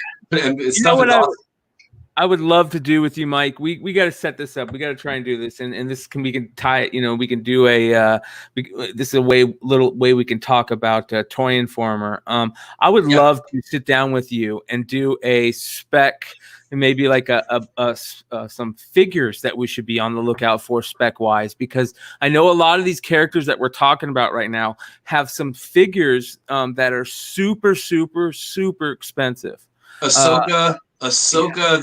I would love to do with you, Mike. We got to set this up. We got to try and do this, and we can tie it. We can do this is a little way we can talk about Toy Informer. I would love to sit down with you and do a spec. And maybe like some figures that we should be on the lookout for spec wise, because I know a lot of these characters that we're talking about right now have some figures that are super, super, super expensive. Ahsoka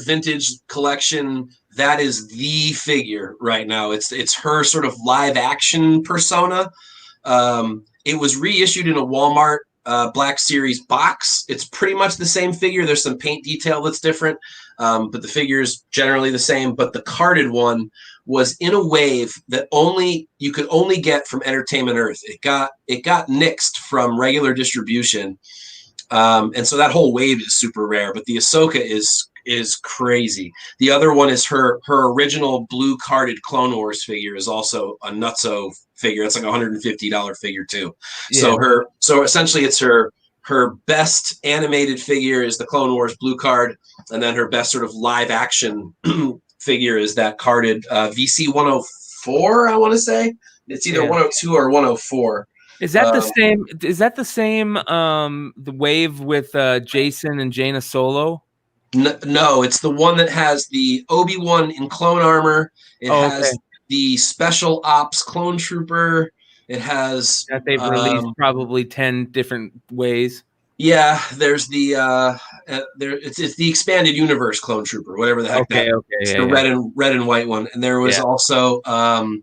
vintage collection. That is the figure right now. It's her sort of live action persona. It was reissued in a Walmart Black Series box. It's pretty much the same figure. There's some paint detail that's different, but the figure is generally the same. But the carded one was in a wave that you could only get from Entertainment Earth. It got nixed from regular distribution, and so that whole wave is super rare. But the Ahsoka is crazy. The other one is her original blue carded Clone Wars figure is also a nutso figure. It's like $150 figure too. Yeah. So essentially it's her best animated figure is the Clone Wars blue card, and then her best sort of live action figure is that carded VC 104. I want to say it's either 102 or 104. Is that the same? Is that the same? The wave with Jason and Jaina Solo. No, it's the one that has the Obi-Wan in clone armor. It has the special ops clone trooper. It has that they've released probably 10 different ways. Yeah, there's the it's the expanded universe clone trooper, whatever the heck it's the red and white one. And there was also the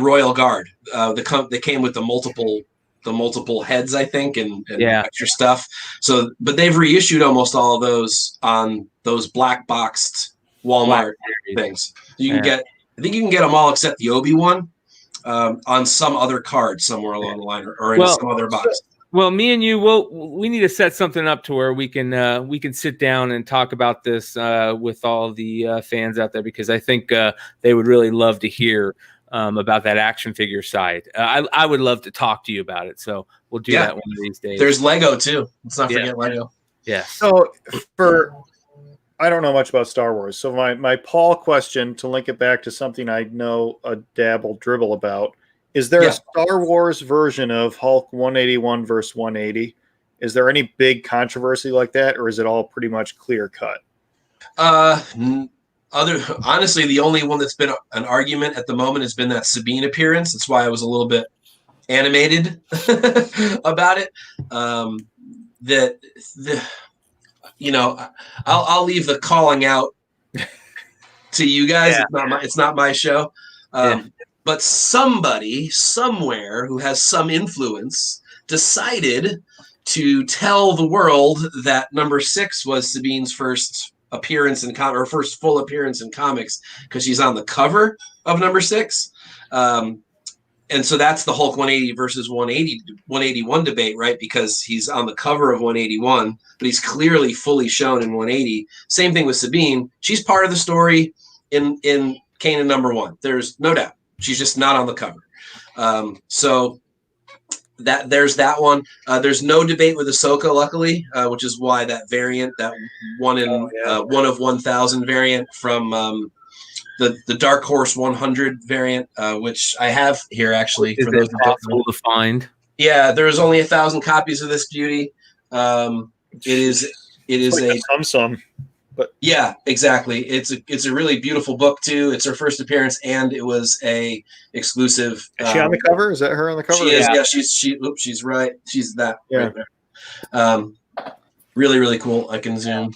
Royal Guard. They came with the multiple heads, I think, and extra stuff. So, but they've reissued almost all of those on those black boxed Walmart things. You can get, I think you can get them all except the Obi-Wan on some other card somewhere along the line, or in some other box. Well, me and you, we need to set something up to where we can sit down and talk about this with all the fans out there, because I think they would really love to hear about that action figure side. I would love to talk to you about it. So we'll do that one of these days. There's Lego too. Let's not forget Lego. Yeah. So I don't know much about Star Wars. So my Paul question, to link it back to something I know a dribble about, is there a Star Wars version of Hulk 181 versus 180? Is there any big controversy like that, or is it all pretty much clear cut? Honestly, the only one that's been an argument at the moment has been that Sabine appearance. That's why I was a little bit animated about it. I'll leave the calling out to you guys. It's not my show. But somebody somewhere who has some influence decided to tell the world that number 6 was Sabine's first appearance in or first full appearance in comics, because she's on the cover of number 6. And so that's the Hulk 180 versus 181 debate, right? Because he's on the cover of 181, but he's clearly fully shown in 180. Same thing with Sabine. She's part of the story in Kanan number 1. There's no doubt. She's just not on the cover. So that there's that one. There's no debate with Ahsoka, luckily, which is why that variant, that one of 1,000 variant from the Dark Horse 100 variant, which I have here actually. Is it possible to find? Yeah, there's only 1,000 copies of this beauty. It is like some. But yeah, exactly. It's a really beautiful book too. It's her first appearance, and it was a exclusive. Is she on the cover? Is that her on the cover? She is. Yeah, she's right. She's that right there. Really, really cool. I can zoom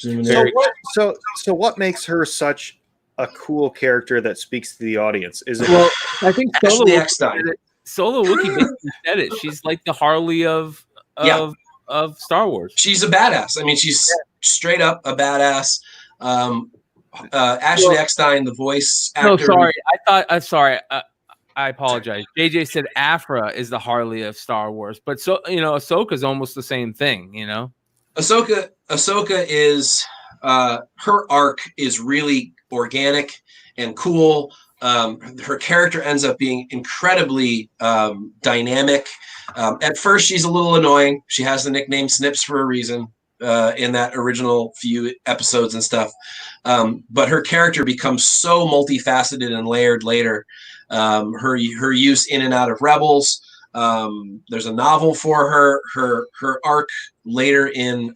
in. So what makes her such a cool character that speaks to the audience? Is it? Well, I think Solo Wookiee basically said it. She's like the Harley of Star Wars. She's a badass. I mean, she's straight up a badass. Ashley Eckstein, the voice actor. No, sorry. I'm sorry. I apologize. JJ said Afra is the Harley of Star Wars, but Ahsoka's almost the same thing. Ahsoka is her arc is really organic and cool. Her character ends up being incredibly dynamic. At first, she's a little annoying. She has the nickname Snips for a reason in that original few episodes and stuff. But her character becomes so multifaceted and layered later. Her use in and out of Rebels. There's a novel for her. Her arc later in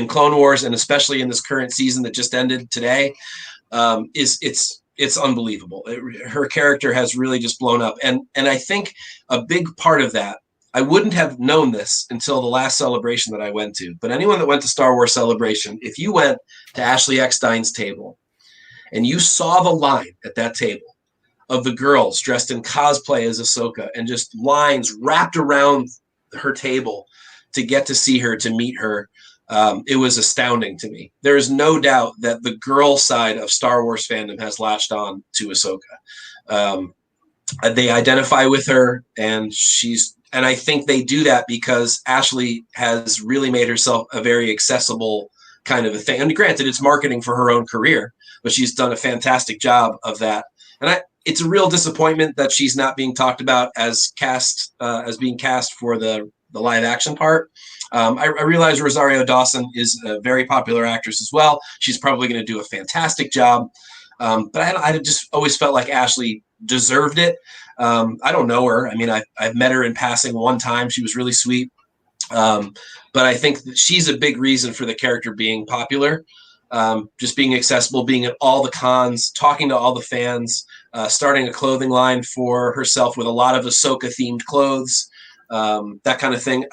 Clone Wars, and especially in this current season that just ended today, it's unbelievable. Her character has really just blown up, and I think a big part of that, I wouldn't have known this until the last celebration that I went to. But anyone that went to Star Wars Celebration, if you went to Ashley Eckstein's table and you saw the line at that table of the girls dressed in cosplay as Ahsoka and just lines wrapped around her table to get to see her, to meet her. It was astounding to me. There is no doubt that the girl side of Star Wars fandom has latched on to Ahsoka. They identify with her, and I think they do that because Ashley has really made herself a very accessible kind of a thing. And granted, it's marketing for her own career, but she's done a fantastic job of that. And it's a real disappointment that she's not being talked about as being cast for the live action part. I realize Rosario Dawson is a very popular actress as well. She's probably going to do a fantastic job. But I just always felt like Ashley deserved it. I don't know her. I mean, I've met her in passing one time. She was really sweet. But I think that she's a big reason for the character being popular. Just being accessible, being at all the cons, talking to all the fans, starting a clothing line for herself with a lot of Ahsoka themed clothes, that kind of thing.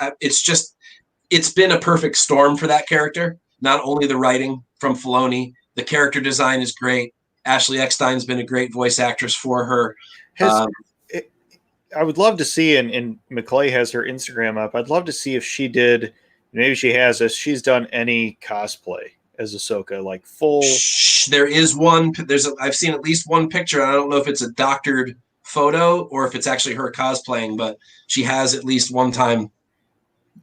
It's been a perfect storm for that character. Not only the writing from Filoni, the character design is great. Ashley Eckstein's been a great voice actress for her. I would love to see, and McClay has her Instagram up. I'd love to see if she did, maybe she has this, she's done any cosplay as Ahsoka, like full. There is one. I've seen at least one picture. I don't know if it's a doctored photo or if it's actually her cosplaying, but she has at least one time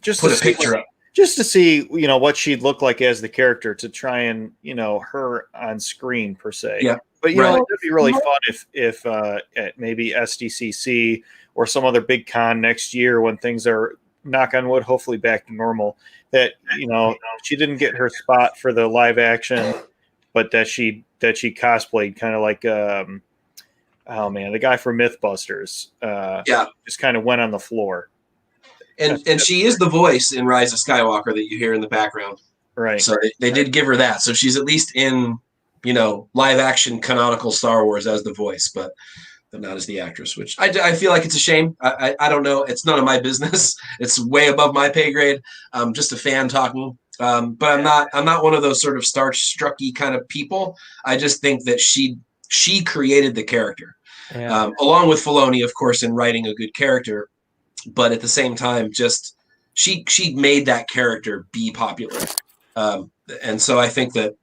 just put a picture up. Just to see, what she'd look like as the character, to try and, her on screen per se. Yeah. But, it'd be really fun if at maybe SDCC or some other big con next year, when things are, knock on wood, hopefully back to normal, that, she didn't get her spot for the live action, but that she cosplayed kind of like, the guy from Mythbusters. Just kind of went on the floor. And she is the voice in Rise of Skywalker that you hear in the background. Right. So they did give her that. So she's at least in, live action canonical Star Wars as the voice, but not as the actress, which I feel like it's a shame. I don't know. It's none of my business. It's way above my pay grade. I'm just a fan talking. But I'm not one of those sort of starstrucky kind of people. I just think that she created the character, along with Filoni, of course, in writing a good character. But at the same time, just she made that character be popular, and so I think that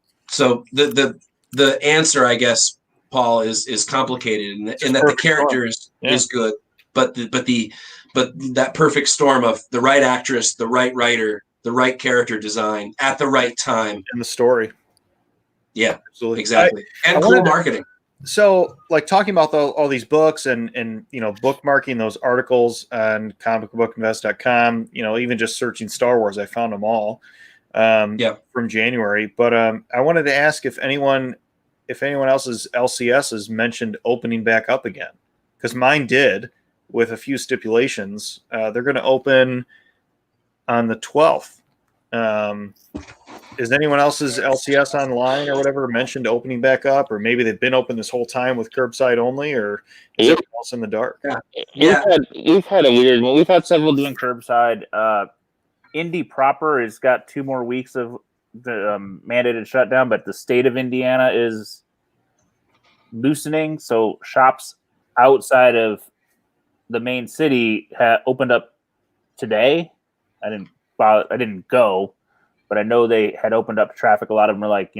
the answer, I guess, Paul, is complicated, in that the character is good, but that perfect storm of the right actress, the right writer, the right character design at the right time, and the story. Yeah, absolutely, exactly, and cool marketing. So, like, talking about all these books and bookmarking those articles on comicbookinvest.com, even just searching Star Wars, I found them all from January. But I wanted to ask if anyone else's LCS has mentioned opening back up again, because mine did, with a few stipulations. They're going to open on the 12th. Is anyone else's LCS online or whatever mentioned opening back up, or maybe they've been open this whole time with curbside only, or is everyone else in the dark? We've had a weird one. We've had several doing curbside. Indy proper has got 2 more weeks of the mandated shutdown, but the state of Indiana is loosening, so shops outside of the main city opened up today. I didn't go, but I know they had opened up traffic. A lot of them are like,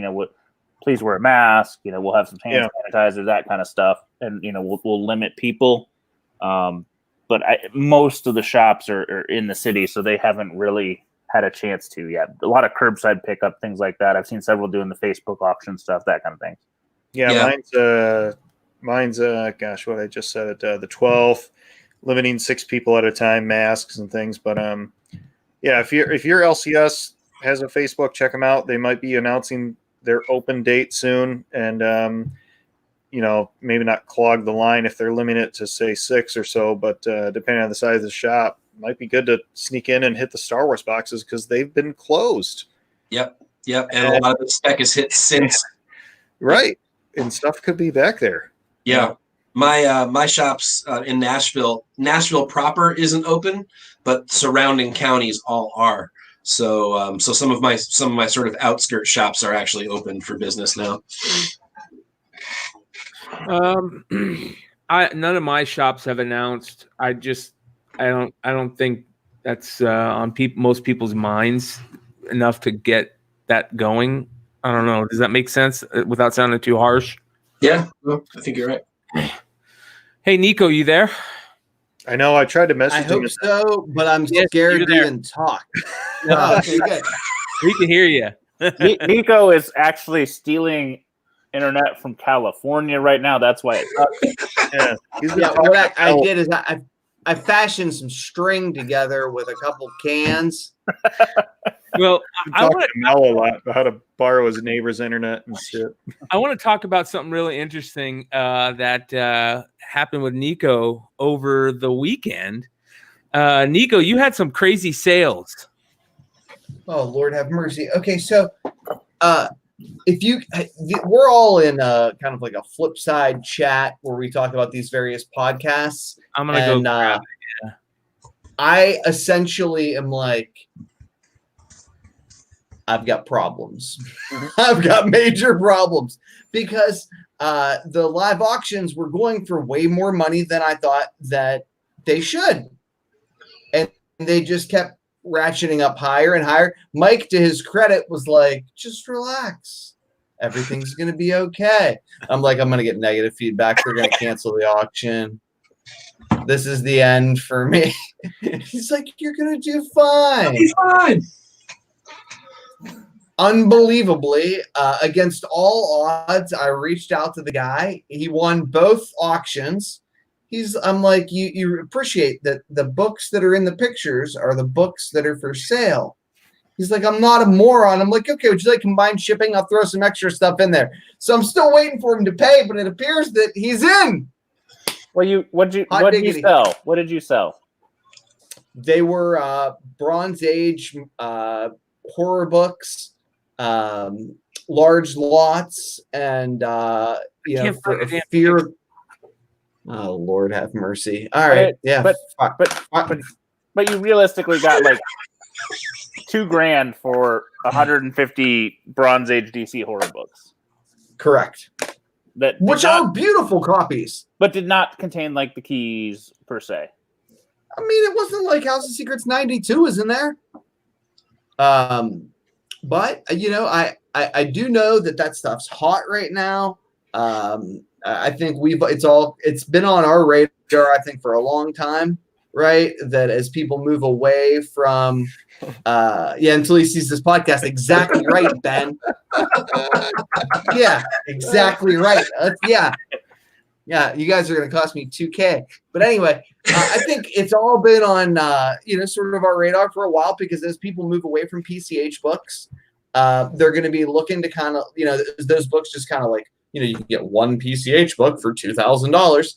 please wear a mask. We'll have some hand sanitizer, that kind of stuff, and we'll limit people. But most of the shops are in the city, so they haven't really had a chance to yet. A lot of curbside pickup, things like that. I've seen several doing the Facebook auction stuff, that kind of thing. Mine's gosh, what I just said, the 12th, limiting 6 people at a time, masks and things. But if your LCS has a Facebook, check them out. They might be announcing their open date soon, and maybe not clog the line if they're limiting it to say 6 or so. But depending on the size of the shop, it might be good to sneak in and hit the Star Wars boxes because they've been closed. Yep, and a lot of the spec is hit since. Right, and stuff could be back there. Yeah. My shops in Nashville proper isn't open, but surrounding counties all are. So some of my sort of outskirt shops are actually open for business now. none of my shops have announced. I don't think that's on most people's minds enough to get that going. I don't know. Does that make sense without sounding too harsh? Yeah, well, I think you're right. Hey, Nico, you there? I know. I tried to message I hope him. so, but I'm Yes, scared you're to there. even talk. Oh, okay, good. We can hear you. Nico is actually stealing internet from California right now. That's why it sucks. Yeah, he's been Yeah, talking what I about- did is I fashioned some string together with a couple cans. Well, been I talking want to Mel a lot about how to borrow his neighbor's internet and shit. to talk about something really interesting that happened with Nico over the weekend. Nico, you had some crazy sales. Oh, Lord have mercy. Okay, so we're all in kind of like a Flipside chat where we talk about these various podcasts. I'm gonna go. And I essentially am like, I've got problems. I've got major problems because the live auctions were going for way more money than I thought that they should. And they just kept ratcheting up higher and higher. Mike, to his credit, was like, just relax. Everything's going to be okay. I'm like, I'm going to get negative feedback. They're going to cancel the auction. This is the end for me. He's like, you're going to do fine. He's fine. Unbelievably, against all odds, I reached out to the guy. He won both auctions. I'm like, you appreciate that the books that are in the pictures are the books that are for sale. He's like, I'm not a moron. I'm like, okay, would you like combined shipping? I'll throw some extra stuff in there. So I'm still waiting for him to pay, but it appears that he's in. Well, what did you sell? What did you sell? They were Bronze Age horror books, large lots, and for fear. Oh, Lord have mercy. All right. Yeah. But you realistically got like $2,000 for 150 Bronze Age DC horror books. Correct. Which are beautiful copies. But did not contain like the keys per se. I mean, it wasn't like House of Secrets 92 is in there. But I do know that stuff's hot right now. I think it's been on our radar, I think, for a long time, right? That as people move away from until he sees this podcast. Exactly right, Ben. Yeah, exactly right. Yeah, you guys are going to cost me $2,000. But anyway, I think it's all been on, sort of our radar for a while, because as people move away from PCH books, they're going to be looking to kind of, those books just kind of like, you can get one PCH book for $2,000,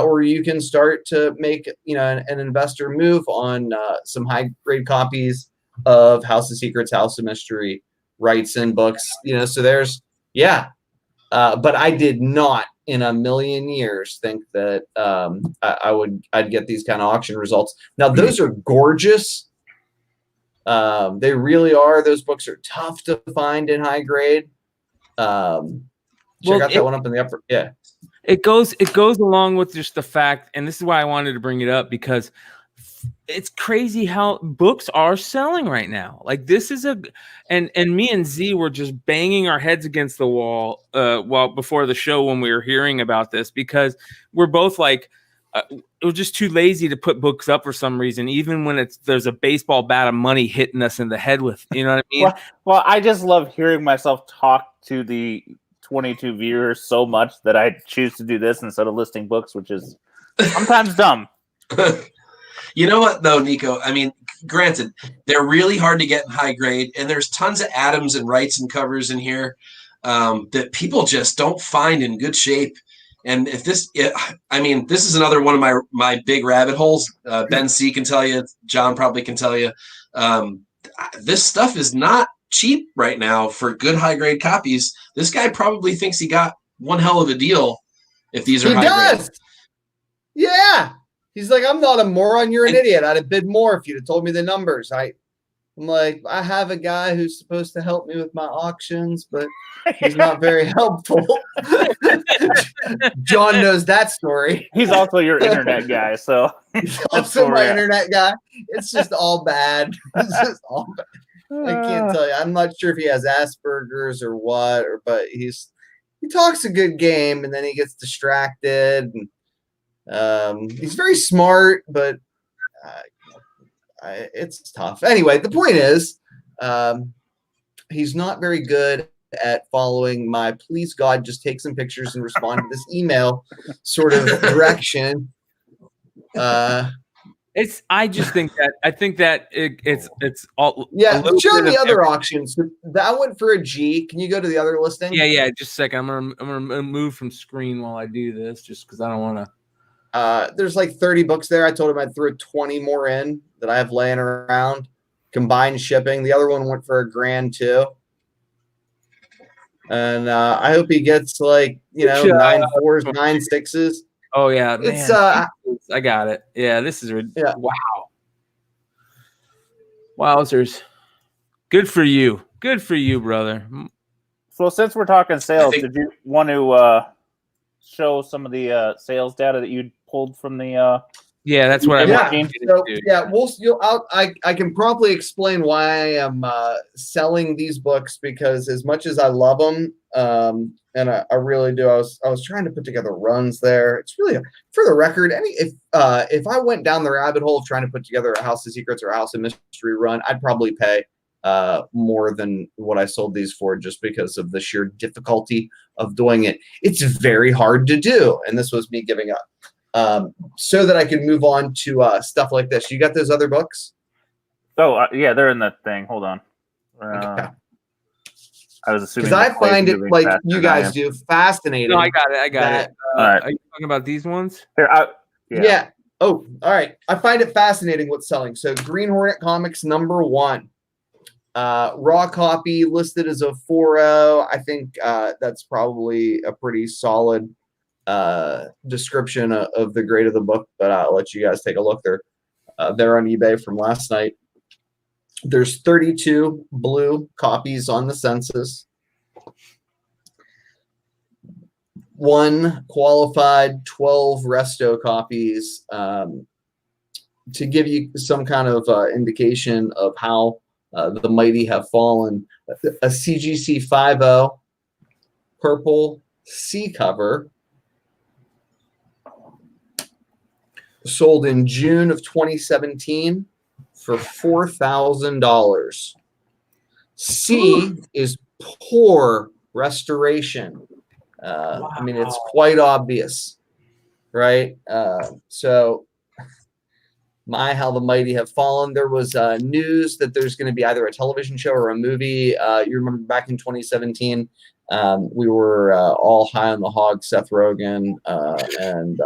or you can start to make, an investor move on some high grade copies of House of Secrets, House of Mystery, rights and books, so there's, but I did not in a million years think that I'd get these kind of auction results. Now, those are gorgeous. They really are. Those books are tough to find in high grade. Check out that one up in the upper. Yeah. It goes along with just the fact, and this is why I wanted to bring it up, because it's crazy how books are selling right now. Like, this is and me and Z were just banging our heads against the wall before the show when we were hearing about this, because we're both like, it was just too lazy to put books up for some reason, even when there's a baseball bat of money hitting us in the head with, you know what I mean? Well, I just love hearing myself talk to the 22 viewers so much that I choose to do this instead of listing books, which is sometimes dumb. You know what, though, Nico? I mean, granted, they're really hard to get in high grade, and there's tons of Adams and Wrights and covers in here that people just don't find in good shape. And this is another one of my big rabbit holes. Ben C can tell you, John probably can tell you. This stuff is not cheap right now for good high grade copies. This guy probably thinks he got one hell of a deal if these are high grade. Yeah. He's like, I'm not a moron. You're an idiot. I'd have bid more if you'd have told me the numbers. I'm like, I have a guy who's supposed to help me with my auctions, but he's not very helpful. John knows that story. He's also your internet guy, so He's also my internet guy. It's just all bad. It's just all bad. I can't tell you. I'm not sure if he has Asperger's or what, but he talks a good game, and then he gets distracted. And, he's very smart, but it's tough. Anyway, the point is, he's not very good at following my "please God, just take some pictures and respond to this email" sort of direction. I just think that it's all. Yeah, show the other auctions. That went for a G. Can you go to the other listing? Yeah. Just a second. I'm gonna move from screen while I do this, just because I don't want to. There's like 30 books there. I told him I'd throw 20 more in that I have laying around. Combined shipping. The other one went for $1,000 too. And I hope he gets 9 4s, 9 6s. Oh yeah, man. It's I got it. Yeah, this is wow. Wowzers. Good for you. Good for you, brother. So since we're talking sales, did you want to show some of the sales data that you pulled from the Yeah, that's what I can promptly explain why I am selling these books, because as much as I love them, and I really do, I was trying to put together runs there. It's really, for the record, if I went down the rabbit hole of trying to put together a House of Secrets or a House of Mystery run, I'd probably pay more than what I sold these for, just because of the sheer difficulty of doing it. It's very hard to do, and this was me giving up. So that I can move on to stuff like this. You got those other books? Oh, yeah, they're in the thing. Hold on. Okay. I was assuming because I find it, like you guys do, fascinating. No, I got it. All right. Are you talking about these ones? Here, yeah. Oh, all right. I find it fascinating what's selling. So Green Hornet Comics #1. Raw copy listed as a 4.0. I think that's probably a pretty solid description of the grade of the book, but I'll let you guys take a look. They're on eBay from last night. There's 32 blue copies on the census, 1 qualified, 12 resto copies, to give you some kind of indication of how the mighty have fallen. A CGC 5.0 purple C cover, sold in June of 2017 for $4,000. C is poor restoration. Wow. I mean, it's quite obvious, right? So how the mighty have fallen. There was news that there's going to be either a television show or a movie. You remember back in 2017, we were all high on the hog, Seth Rogen, and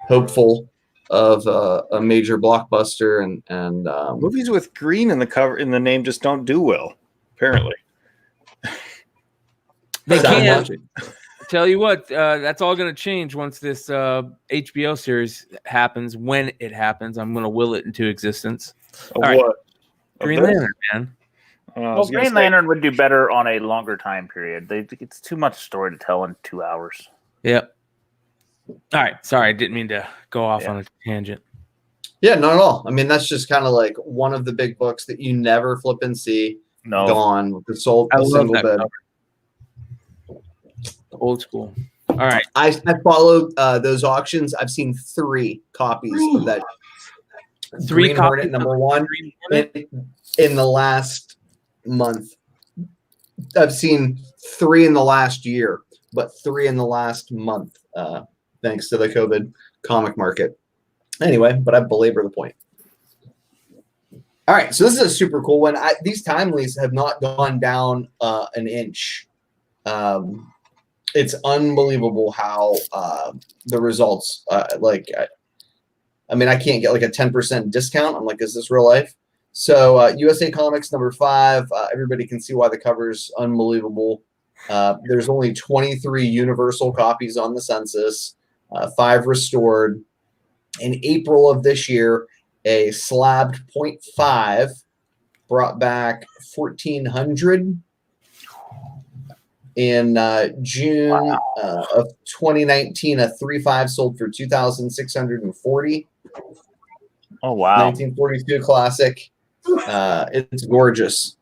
hopeful of a major blockbuster, and movies with green in the cover in the name just don't do well, apparently. They can't. Tell you what, that's all going to change once this HBO series happens. When it happens, I'm going to will it into existence. What? Green Lantern, man. Well, Green Lantern would do better on a longer time period. It's too much story to tell in 2 hours. Yep. All right. Sorry, I didn't mean to go off on a tangent. Yeah, not at all. I mean, that's just kind of like one of the big books that you never flip and see. No. Gone with the single bid. Old school. All right. I followed those auctions. I've seen 3 copies of that. 3 Green Hornet #1 in the last month. I've seen 3 in the last year, but 3 in the last month, thanks to the COVID comic market. Anyway, but I belabor the point. All right, so this is a super cool one. These timelies have not gone down an inch. It's unbelievable how the results, I can't get like a 10% discount. I'm like, is this real life? So USA Comics #5, everybody can see why the cover's unbelievable. There's only 23 universal copies on the census, 5 restored. In April of this year, a slabbed 0.5 brought back 1,400. In June of 2019, a 3.5 sold for $2,640. Oh wow! 1942 classic. It's gorgeous.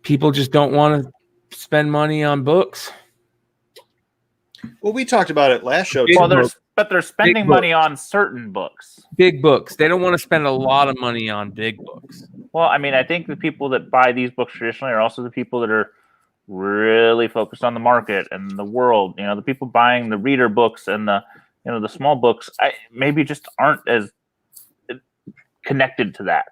People just don't want to spend money on books. Well, we talked about it last show. Well, too. they're spending money on certain books. Big books. They don't want to spend a lot of money on big books. Well, I mean, I think the people that buy these books traditionally are also the people that are really focused on the market and the world. You know, the people buying the reader books and the small books, maybe just aren't as connected to that.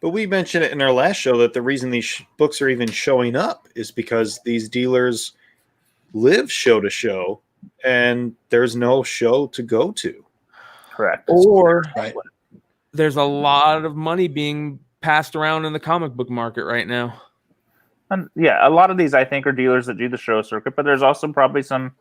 But we mentioned it in our last show that the reason these books are even showing up is because these dealers live show to show, and there's no show to go to. Correct. Or Right. there's a lot of money being passed around in the comic book market right now. And yeah, a lot of these I think are dealers that do the show circuit, but there's also probably some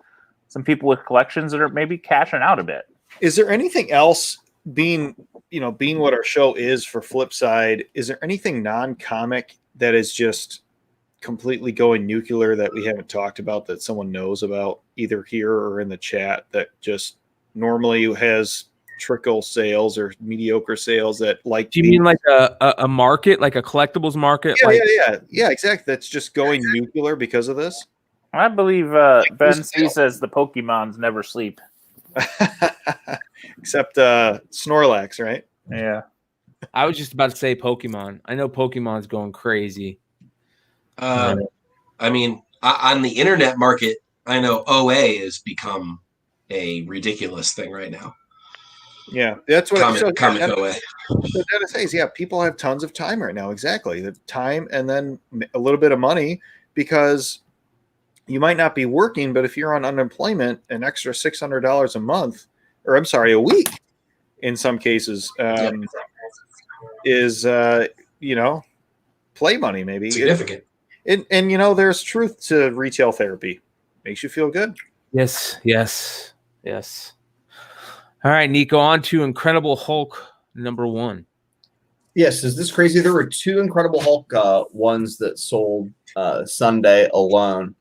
people with collections that are maybe cashing out a bit. Is there anything else being what our show is for Flipside? Is there anything non-comic that is just completely going nuclear that we haven't talked about that someone knows about either here or in the chat that just normally has trickle sales or mediocre sales that like? Do you mean like a market, like a collectibles market? Yeah, exactly. That's just going nuclear because of this. I believe Ben C says the Pokemons never sleep. Except Snorlax, right? Yeah. I was just about to say Pokemon. I know Pokemon's going crazy. I mean, on the internet market, I know OA has become a ridiculous thing right now. Yeah, that's what comic OA. So Dennis says, yeah, people have tons of time right now. Exactly, the time and then a little bit of money because you might not be working, but if you're on unemployment, an extra $600 a month, or I'm sorry, a week, in some cases, is play money maybe Significant. And there's truth to retail therapy. Makes you feel good. Yes. All right, Nico, on to Incredible Hulk #1. Yes, is this crazy? There were 2 Incredible Hulk ones that sold Sunday alone.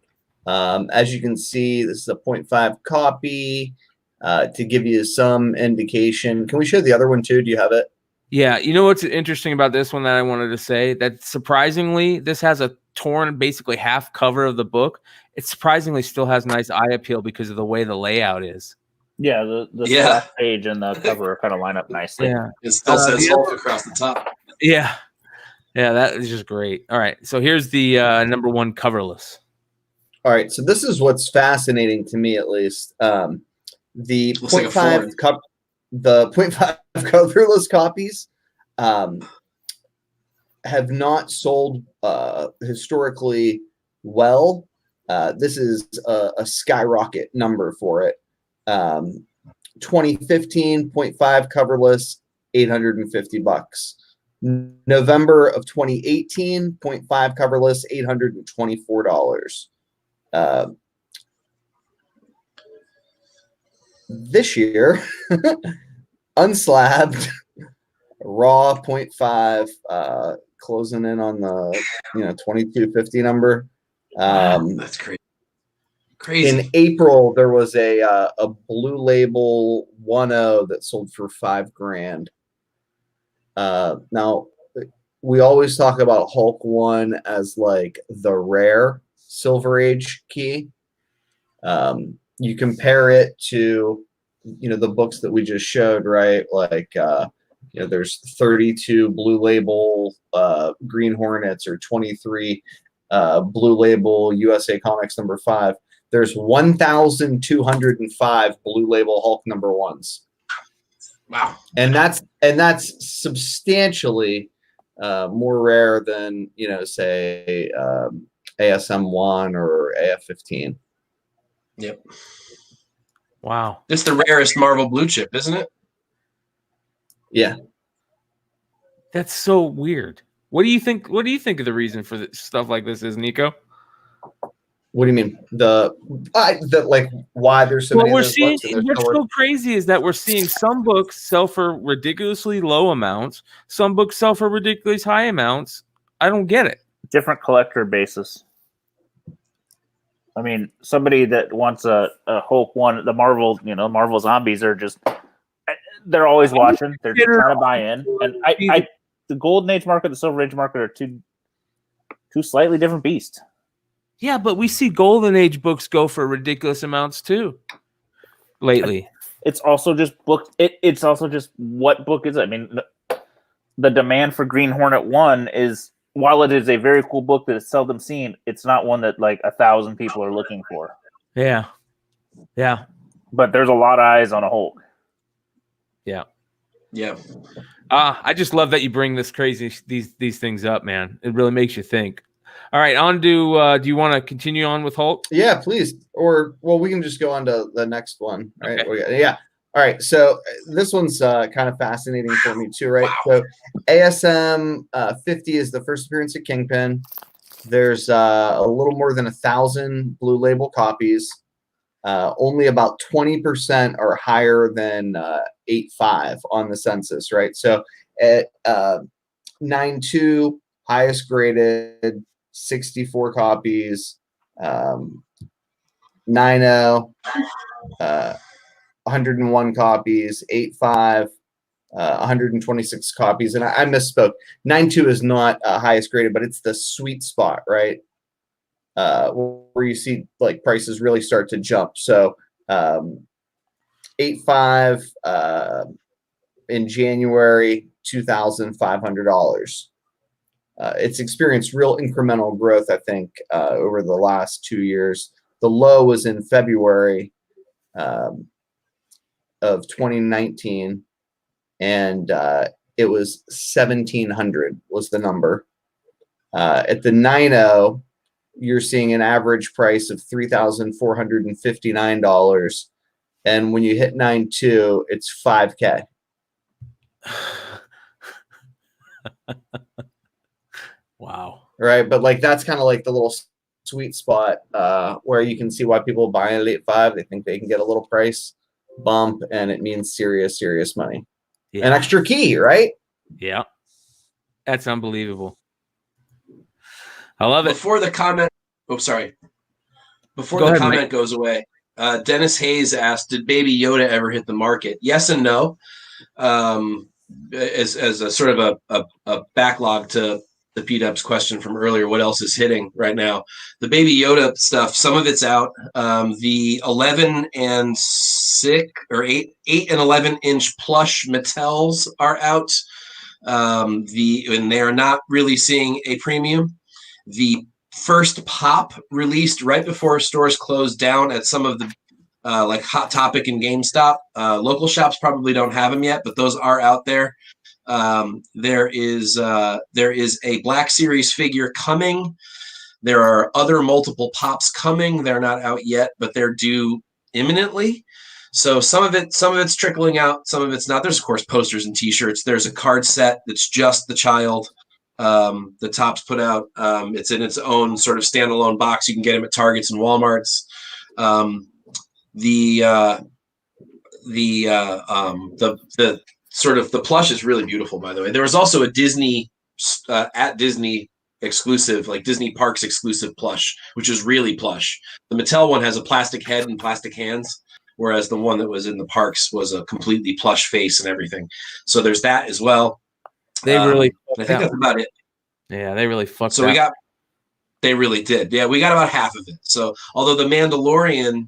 As you can see, this is a 0.5 copy to give you some indication. Can we show the other one too? Do you have it? Yeah, you know what's interesting about this one that I wanted to say? That surprisingly, this has a torn, basically half cover of the book. It surprisingly still has nice eye appeal because of the way the layout is. Yeah, the splash page and the cover kind of line up nicely. Yeah, it still says Hulk across the top. Yeah, that is just great. All right, so here's the #1 coverless. All right, so this is what's fascinating to me, at least. The 0.5 cup, the 0.5 coverless copies have not sold historically well. This is a skyrocket number for it. 2015 0.5 coverless, $850. November of 2018 0.5 coverless, $824. This year, unslabbed, raw 0.5, closing in on the 2250 number. That's crazy. In April, there was a blue label 1.0 that sold for $5,000. Now, we always talk about Hulk 1 as like the rare Silver Age key. You compare it to the books that we just showed, right? Like there's 32 blue label Green Hornets or 23 blue label USA Comics #5. There's 1,205 blue label Hulk #1s. Wow. And that's substantially more rare than say ASM 1 or AF 15. Yep. Wow. It's the rarest Marvel blue chip, isn't it? Yeah. That's so weird. What do you think of the reason for stuff like this is, Nico? What do you mean? Like why there's so many we're of those seeing books what's so crazy is that we're seeing some books sell for ridiculously low amounts, some books sell for ridiculously high amounts. I don't get it. Different collector basis. I mean, somebody that wants a Hulk one, the Marvel, Marvel zombies are just, they're always watching. They're trying to buy in. And the Golden Age market, the Silver Age market are two slightly different beasts. Yeah, but we see Golden Age books go for ridiculous amounts too lately. It's also just book. It's also just what book is it? I mean, the demand for Green Hornet 1 is, while it is a very cool book that is seldom seen, it's not one that like 1,000 people are looking for. Yeah. But there's a lot of eyes on a Hulk. Yeah. Yeah. I just love that you bring these things up, man. It really makes you think. All right, on to do you want to continue on with Hulk? Yeah, please. Or we can just go on to the next one, right? Okay. Yeah. All right. So this one's kind of fascinating for me too, right? Wow. So ASM 50 is the first appearance of Kingpin. There's a little more than 1,000 blue label copies. Only about 20% are higher than 8.5 on the census, right? So at 9.2, highest graded, 64 copies. 9.0, 101 copies. 8.5, 126 copies. And I misspoke. 9.2 is not highest graded, but it's the sweet spot, right? Where you see like prices really start to jump. So 8.5 in January, $2,500. It's experienced real incremental growth, I think, over the last 2 years. The low was in February of 2019, and it was 1,700 was the number. At the 9.0, you're seeing an average price of $3,459, and when you hit 9.2, it's $5K. Wow. Right, but like that's kind of like the little sweet spot where you can see why people buy it at 8.5. They think they can get a little price bump, and it means serious money. Yeah. An extra key, right? Yeah, that's unbelievable. I love it. Before the comment, Before the comment goes away, Dennis Hayes asked, "Did Baby Yoda ever hit the market?" Yes and no. As a sort of a backlog to the P-Dub's question from earlier, what else is hitting right now? The Baby Yoda stuff, some of it's out. The 11 and 6 or 8 and 11 inch plush Mattels are out. And they are not really seeing a premium. The first pop released right before stores closed down at some of the like Hot Topic and GameStop. Local shops probably don't have them yet, but those are out there. There is a Black Series figure coming. There are other multiple pops coming. They're not out yet, but they're due imminently. So some of it's trickling out, some of it's not. There's of course posters and T-shirts. There's a card set that's just the child. The Topps put out. It's in its own sort of standalone box. You can get them at Targets and Walmarts. The sort of the plush is really beautiful, by the way. There was also a Disney at Disney exclusive, like Disney Parks exclusive plush, which is really plush. The Mattel one has a plastic head and plastic hands, whereas the one that was in the parks was a completely plush face and everything. So there's that as well. They really, I think that's about it. Yeah, they really fucked. So they really did. Yeah, we got about half of it. So although the Mandalorian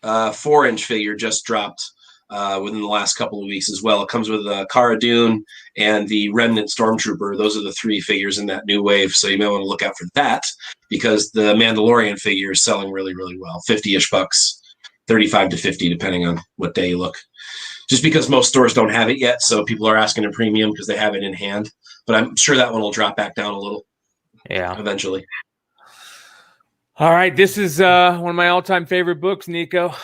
4-inch figure just dropped within the last couple of weeks as well. It comes with Cara Dune and the Remnant Stormtrooper. Those are the 3 figures in that new wave. So you may want to look out for that because the Mandalorian figure is selling really, really well. 50-ish bucks, 35 to 50, depending on what day you look. Just because most stores don't have it yet, so people are asking a premium because they have it in hand. But I'm sure that one will drop back down a little. Yeah, eventually. All right, this is one of my all-time favorite books, Nico.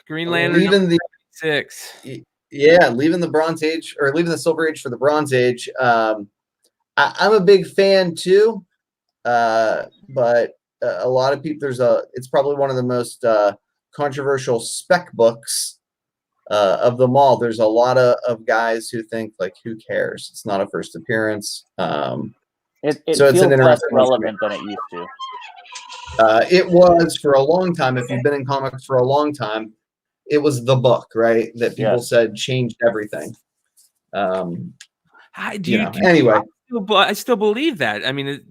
Green Lantern. Leaving the 6. Yeah, leaving the Bronze Age or leaving the Silver Age for the Bronze Age. I'm a big fan too, but a lot of people. It's probably one of the most controversial spec books of them all. There's a lot of guys who think like, who cares? It's not a first appearance. It so feels it's an less interesting relevant than it used to. It was for a long time. If you've been in comics for a long time, it was the book, right? That people said changed everything. Anyway, I still believe that. I mean,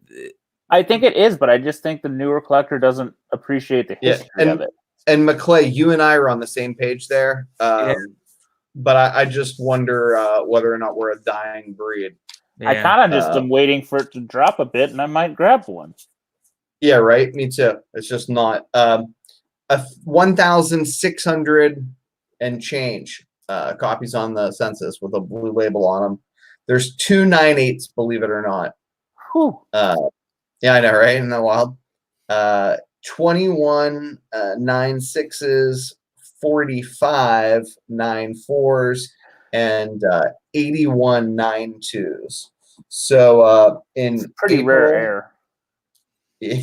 I think it is, but I just think the newer collector doesn't appreciate the history of it. And McClay, you and I are on the same page there. But I just wonder whether or not we're a dying breed. I kind of just am waiting for it to drop a bit, and I might grab one. Yeah, right. Me too. It's just not 1,600 and change copies on the census with a blue label on them. There's 2 9/8s, believe it or not. Whew. Yeah, I know, right? Isn't that wild? 21 9/6s, 45 9/4s, and 81 9/2s. So in pretty April, rare air. Yeah.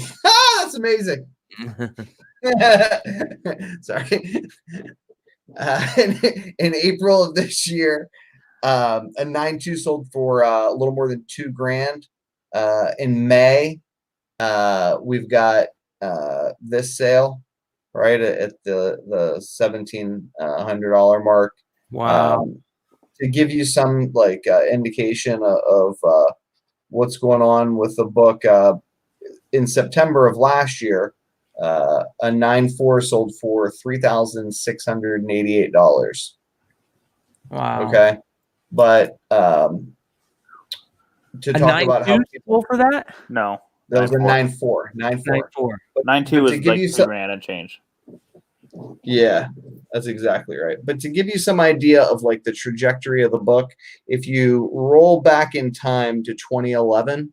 That's amazing. Sorry. In April of this year, a 9/2 sold for a little more than $2,000. In May, we've got this sale right at the $1,700 mark. Wow. To give you some indication of what's going on with the book, in September of last year, a 9/4 sold for $3,688. Wow. Okay, but to talk about how people for that? No, that was a 9/4. 9/4. 9/2 was like $2,000 and change. Yeah, that's exactly right. But to give you some idea of the trajectory of the book, if you roll back in time to 2011,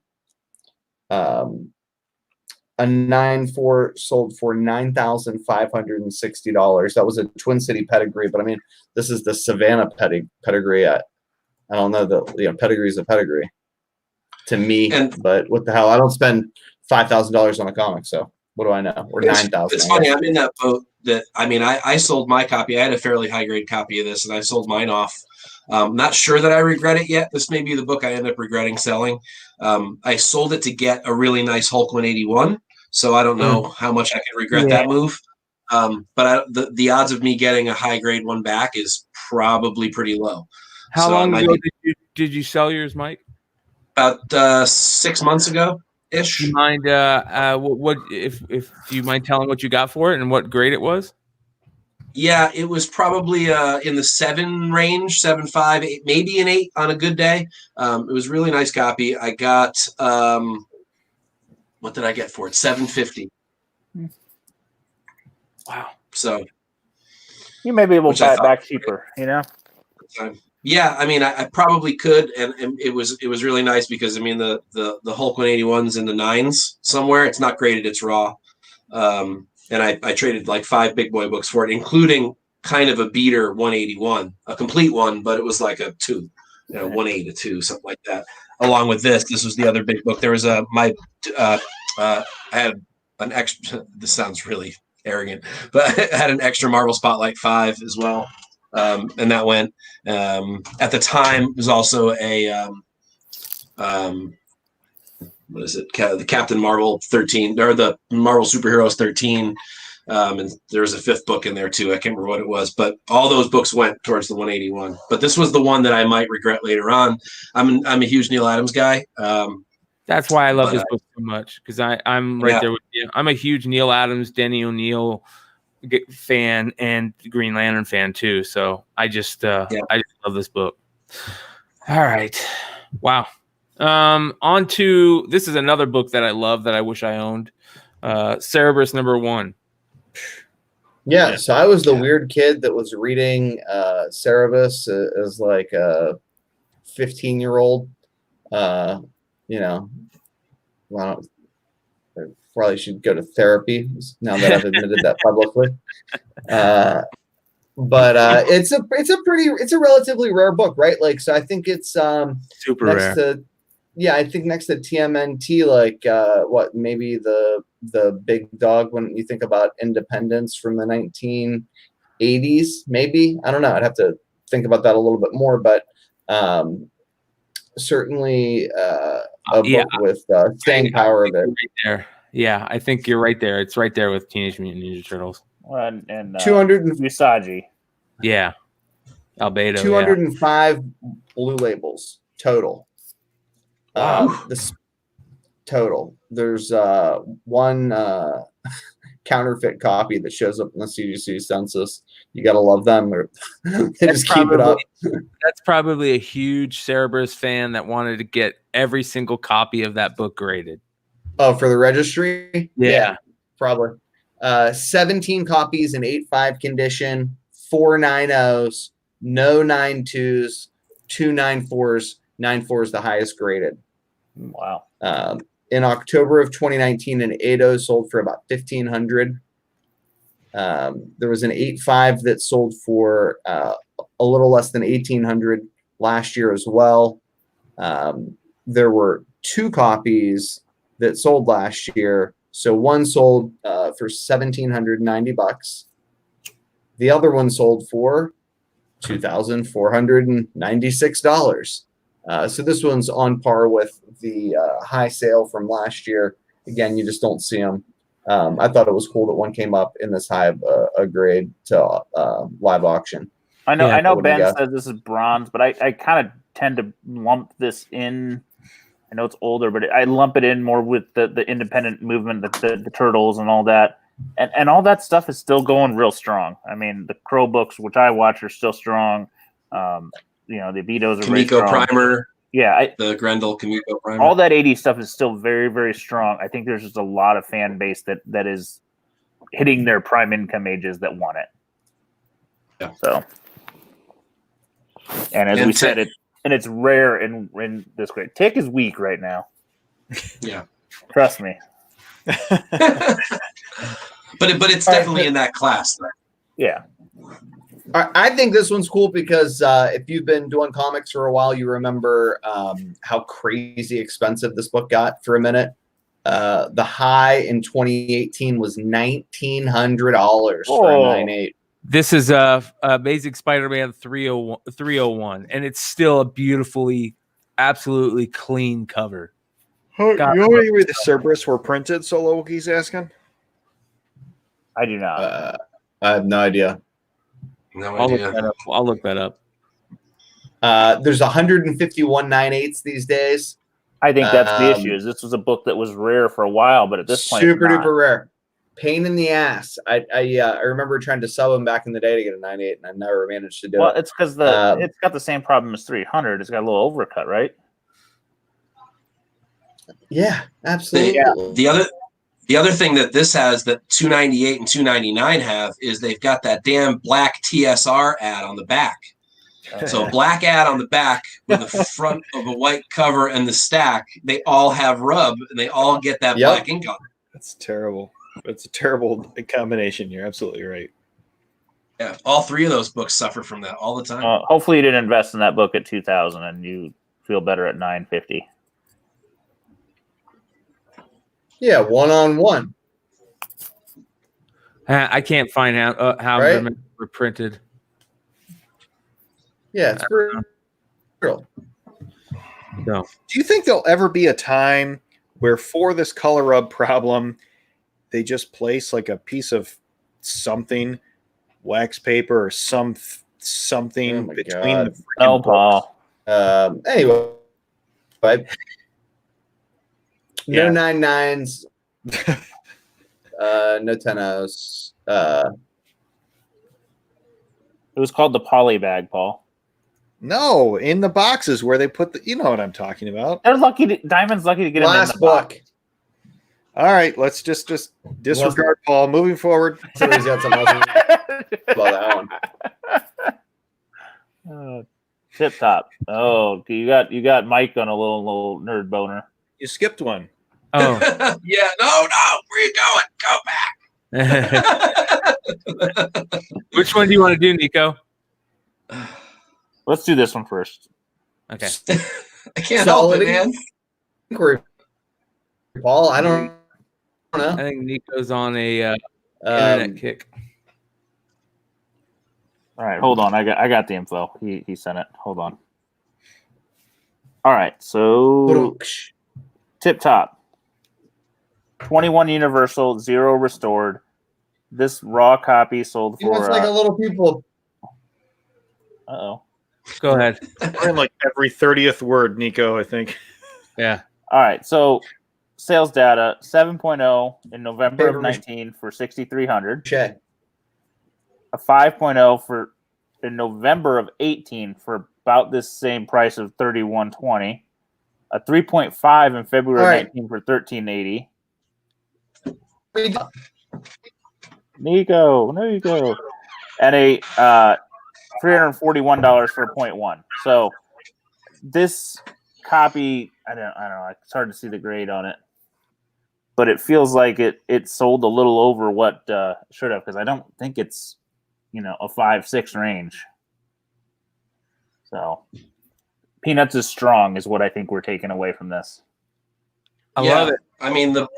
a 9/4 sold for $9,560. That was a Twin City pedigree, but I mean, this is the Savannah pedigree. I don't know that pedigree is a pedigree to me, but what the hell? I don't spend $5,000 on a comic, so what do I know? Or $9,000. It's funny. I'm in that boat. I sold my copy. I had a fairly high grade copy of this, and I sold mine off. Not sure that I regret it yet. This may be the book I end up regretting selling. I sold it to get a really nice Hulk 181, so I don't know how much I can regret that move. But the odds of me getting a high grade one back is probably pretty low. How long ago did you sell yours, Mike? About 6 months ago ish. Do you mind what if do you mind telling what you got for it and what grade it was? Yeah, it was probably in the 7 range, 7.5, 8, maybe an 8 on a good day. It was a really nice copy. I got what did I get for it? $750. Wow. So you may be able to buy it back cheaper, Yeah, I mean, I probably could, and it was really nice because I mean the Hulk 181's in the 9s somewhere. It's not graded; it's raw. And I traded like 5 big boy books for it, including kind of a beater 181, a complete one, but it was like a 2, 180 to 2, something like that. Along with this was the other big book. There was I had an extra. This sounds really arrogant, but I had an extra Marvel Spotlight 5 as well. And that went at the time. It was also a what is it? The Captain Marvel 13 or the Marvel Superheroes 13. And there's a 5th book in there too. I can't remember what it was, but all those books went towards the 181. But this was the one that I might regret later on. I'm a huge Neil Adams guy. That's why I love this book so much because I'm right there with you. I'm a huge Neil Adams, Denny O'Neil fan and Green Lantern fan too. So I just love this book. All right. Wow. On to this is another book that I love that I wish I owned. Cerebrus #1. Yeah, so I was the weird kid that was reading Cerebrus as like a 15-year-old. Well, I probably should go to therapy now that I've admitted that publicly. But it's a relatively rare book, right? Like, so I think it's super rare. I think next to TMNT, maybe the big dog when you think about independence from the 1980s, maybe. I don't know. I'd have to think about that a little bit more, but certainly a book with staying power that. Right there. Yeah, I think you're right there. It's right there with Teenage Mutant Ninja Turtles. And 200 Usagi. Yeah. Albedo. 205 blue labels total. Wow. This total. There's one counterfeit copy that shows up in the CDC census. You gotta love them. They just keep it up. That's probably a huge Cerberus fan that wanted to get every single copy of that book graded. Oh, for the registry? Yeah. Probably. 17 copies in 8.5 condition, 4 9.0s, no 9.2s, 2 9.4s. 9.4 is the highest graded. Wow. In October of 2019, an 8.0 sold for about $1,500. There was an 8.5 that sold for a little less than $1,800 last year as well. There were 2 copies that sold last year. So one sold for $1,790. The other one sold for $2,496. So this one's on par with the high sale from last year. Again, you just don't see them. I thought it was cool that one came up in this high of a grade to live auction. I know. Yeah, I know. what do you Ben got? says this is bronze, but I kind of tend to lump this in. I know it's older, but I lump it in more with the independent movement, the Turtles and all that. And all that stuff is still going real strong. I mean, the Crow books, which I watch, are still strong. The Betos are very Kamiko strong. Primer. Yeah, The Grendel Kamiko Primer. all that 80s stuff is still very, very strong. I think there's just a lot of fan base that is hitting their prime income ages that want it. Yeah. So, and as we said, it's rare in this grade. Tick is weak right now. Yeah. Trust me. but it's definitely in that class. Right? Yeah. I think this one's cool because if you've been doing comics for a while, you remember how crazy expensive this book got for a minute. The high in 2018 was $1,900 for a 9.8. This is Amazing Spider-Man 301, and it's still a beautifully, absolutely clean cover. You know where the Cerberus were printed? Solo, he's asking. I do not. I have no idea. No I'll idea. look that up. There's 151 9.8s these days. I think that's the issue. Is this was a book that was rare for a while, but at this point, super it's not. duper rare. Pain in the ass. I remember trying to sell them back in the day to get a 9.8, and I never managed to do Well, it. it's because it's got the same problem as 300. It's got a little overcut, right? Yeah, absolutely. The other thing that this has that 298 and 299 have is they've got that damn black TSR ad on the back. So a black ad on the back with the front of a white cover and the stack, they all have rub and they all get that black ink on it. That's terrible. It's a terrible combination. You're absolutely right. Yeah, all 3 of those books suffer from that all the time. Hopefully, you didn't invest in that book at 2,000 and you feel better at 950. Yeah, one-on-one. I can't find out how Right? they were printed. Yeah, it's brutal. No. Do you think there'll ever be a time where for this color rub problem, they just place like a piece of something, wax paper or something between the freaking Paul. Anyway, Yeah. no 9.9s, no 10.0s. It was called the poly bag, Paul. No, in the boxes where they put the, you know what I'm talking about. They're lucky. Diamond's lucky to get Last him in the book. book. All right, let's just disregard Paul. Moving forward. Somebody's got something else about that one. Tip top. Oh, you got Mike on a little nerd boner. You skipped one. Oh. Yeah, no, where you going? Go back. Which one do you want to do, Nico? Let's do this one first. Okay. I can't help it, man. Inquiry, Paul, I don't know. I think Nico's on a internet kick. All right, hold on. I got the info. He sent it. Hold on. All right, so tip top. 21 Universal, 0 restored. This raw copy sold He wants for. like a little people. Uh-oh. Go ahead. We're in like every 30th word, Nico, I think. Yeah. All right, so sales data 7.0 in November of 19 for 6,300. Check. A 5.0 for in November of 18 for about this same price of 3,120. A 3.5 in February of 19 for 1,380. Nico, there you go. And a $341 for a 0.1. So this copy, I don't know. It's hard to see the grade on it, but it feels like it sold a little over what should have, because I don't think it's a 5-6 range. So Peanuts is strong, is what I think we're taking away from this. I love it. I mean the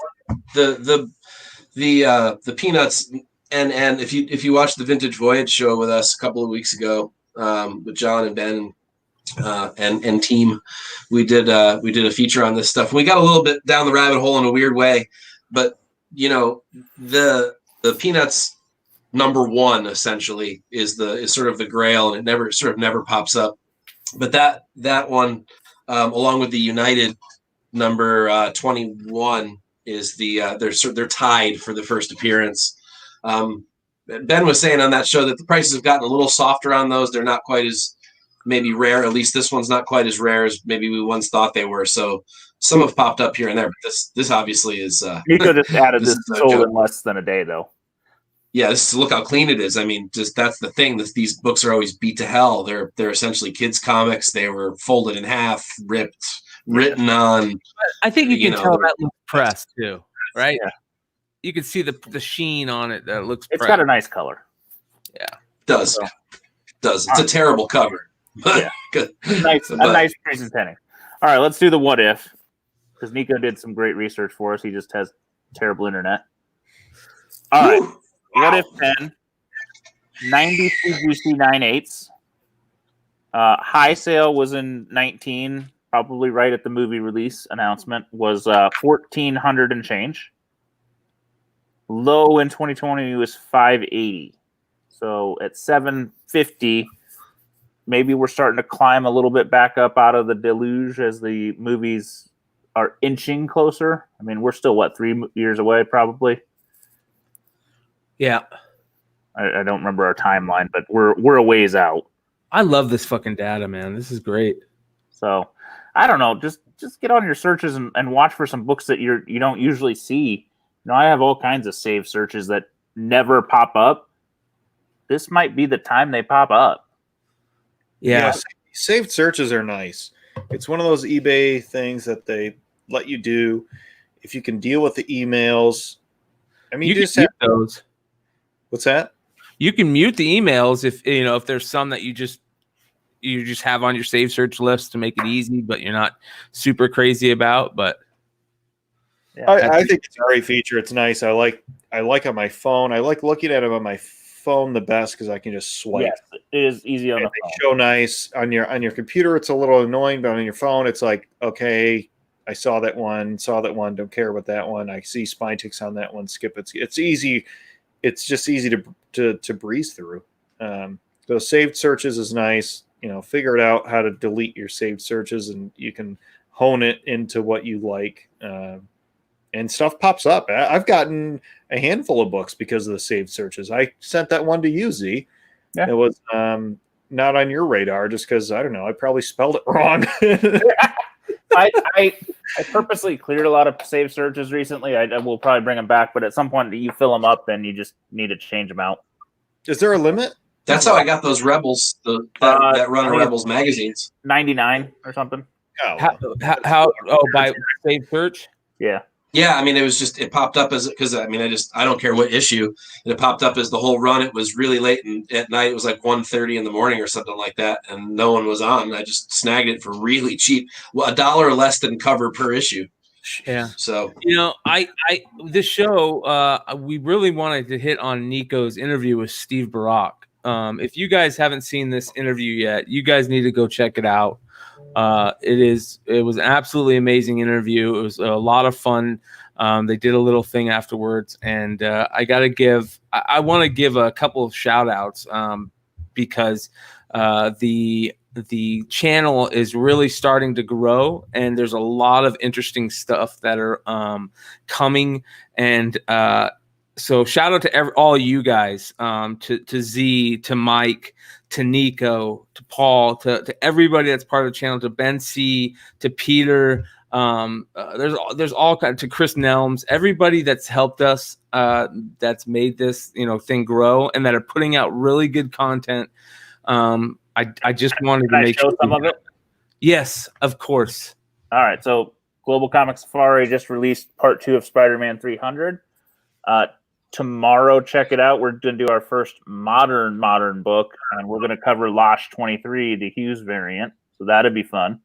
Peanuts, and if you watched the Vintage Voyage show with us a couple of weeks ago with John and Ben and team, we did a feature on this stuff. We got a little bit down the rabbit hole in a weird way, but the Peanuts #1 essentially is sort of the grail, and it never pops up. But that one, along with the United number 21, is they're tied for the first appearance. Ben was saying on that show that the prices have gotten a little softer on those. They're not quite as maybe rare. At least this one's not quite as rare as maybe we once thought they were. So some have popped up here and there, but this obviously is. Nico just added this sold in less than a day, though. Yeah, look how clean it is. I mean, just that's the thing. These books are always beat to hell. They're essentially kids' comics. They were folded in half, ripped, written on. I think you can tell that looks pressed too, right? Yeah. You can see the sheen on it that looks. It's got a nice color. Yeah, does. It's a terrible cover. Yeah, good. A nice presenting. All right, let's do the what if, because Nico did some great research for us. He just has terrible internet. All right. What if 10, 90 CGC 9/8. High sale was in 19, probably right at the movie release announcement, was 1,400 and change. Low in 2020 was 580. So at 750, maybe we're starting to climb a little bit back up out of the deluge as the movies are inching closer. I mean, we're still 3 years away, probably. Yeah, I don't remember our timeline, but we're a ways out. I love this fucking data, man. This is great. So I don't know. Just get on your searches and watch for some books that you don't usually see. I have all kinds of saved searches that never pop up. This might be the time they pop up. Yeah, saved searches are nice. It's one of those eBay things that they let you do if you can deal with the emails. I mean, you just have those. What's that? You can mute the emails if there's some that you just have on your save search list to make it easy, but you're not super crazy about. But yeah, I think it's a great feature. It's nice. I like on my phone. I like looking at them on my phone the best because I can just swipe. Yes, it is easy on the phone. They show nice on your computer. It's a little annoying, but on your phone, it's like, okay, I saw that one, don't care about that one. I see spine ticks on that one, skip it. It's easy. It's just easy to breeze through. So saved searches is nice. Figure it out how to delete your saved searches, and you can hone it into what you like. And stuff pops up. I've gotten a handful of books because of the saved searches. I sent that one to you, Z. Yeah. It was not on your radar just because, I don't know, I probably spelled it wrong. I purposely cleared a lot of save searches recently. I will probably bring them back, but at some point you fill them up and you just need to change them out. Is there a limit? That's how I got those Rebels, that run of Rebels magazines. 99 or something. Oh, by save search? Yeah. Yeah, I mean, it popped up because I don't care what issue. It popped up as the whole run. It was really late and at night. It was like 1:30 in the morning or something like that, and no one was on. I just snagged it for really cheap, $1 less than cover per issue. Yeah. So this show, we really wanted to hit on Nico's interview with Steve Barak. If you guys haven't seen this interview yet, you guys need to go check it out. It was an absolutely amazing interview. It was a lot of fun They did a little thing afterwards, and I want to give a couple of shout outs because the channel is really starting to grow, and there's a lot of interesting stuff that are coming. And so shout out to all you guys, to Z, to Mike, to Nico, to Paul, to everybody that's part of the channel, to Ben C, to Peter. There's all kinds, to Chris Nelms, everybody that's helped us, that's made this thing grow, and that are putting out really good content. I just wanted to make show sure some of it. Yes, of course. All right, so Global Comic Safari just released part 2 of Spider-Man 300. Tomorrow, check it out. We're going to do our first modern book, and we're going to cover Losh 23, the Hughes variant. So that'd be fun.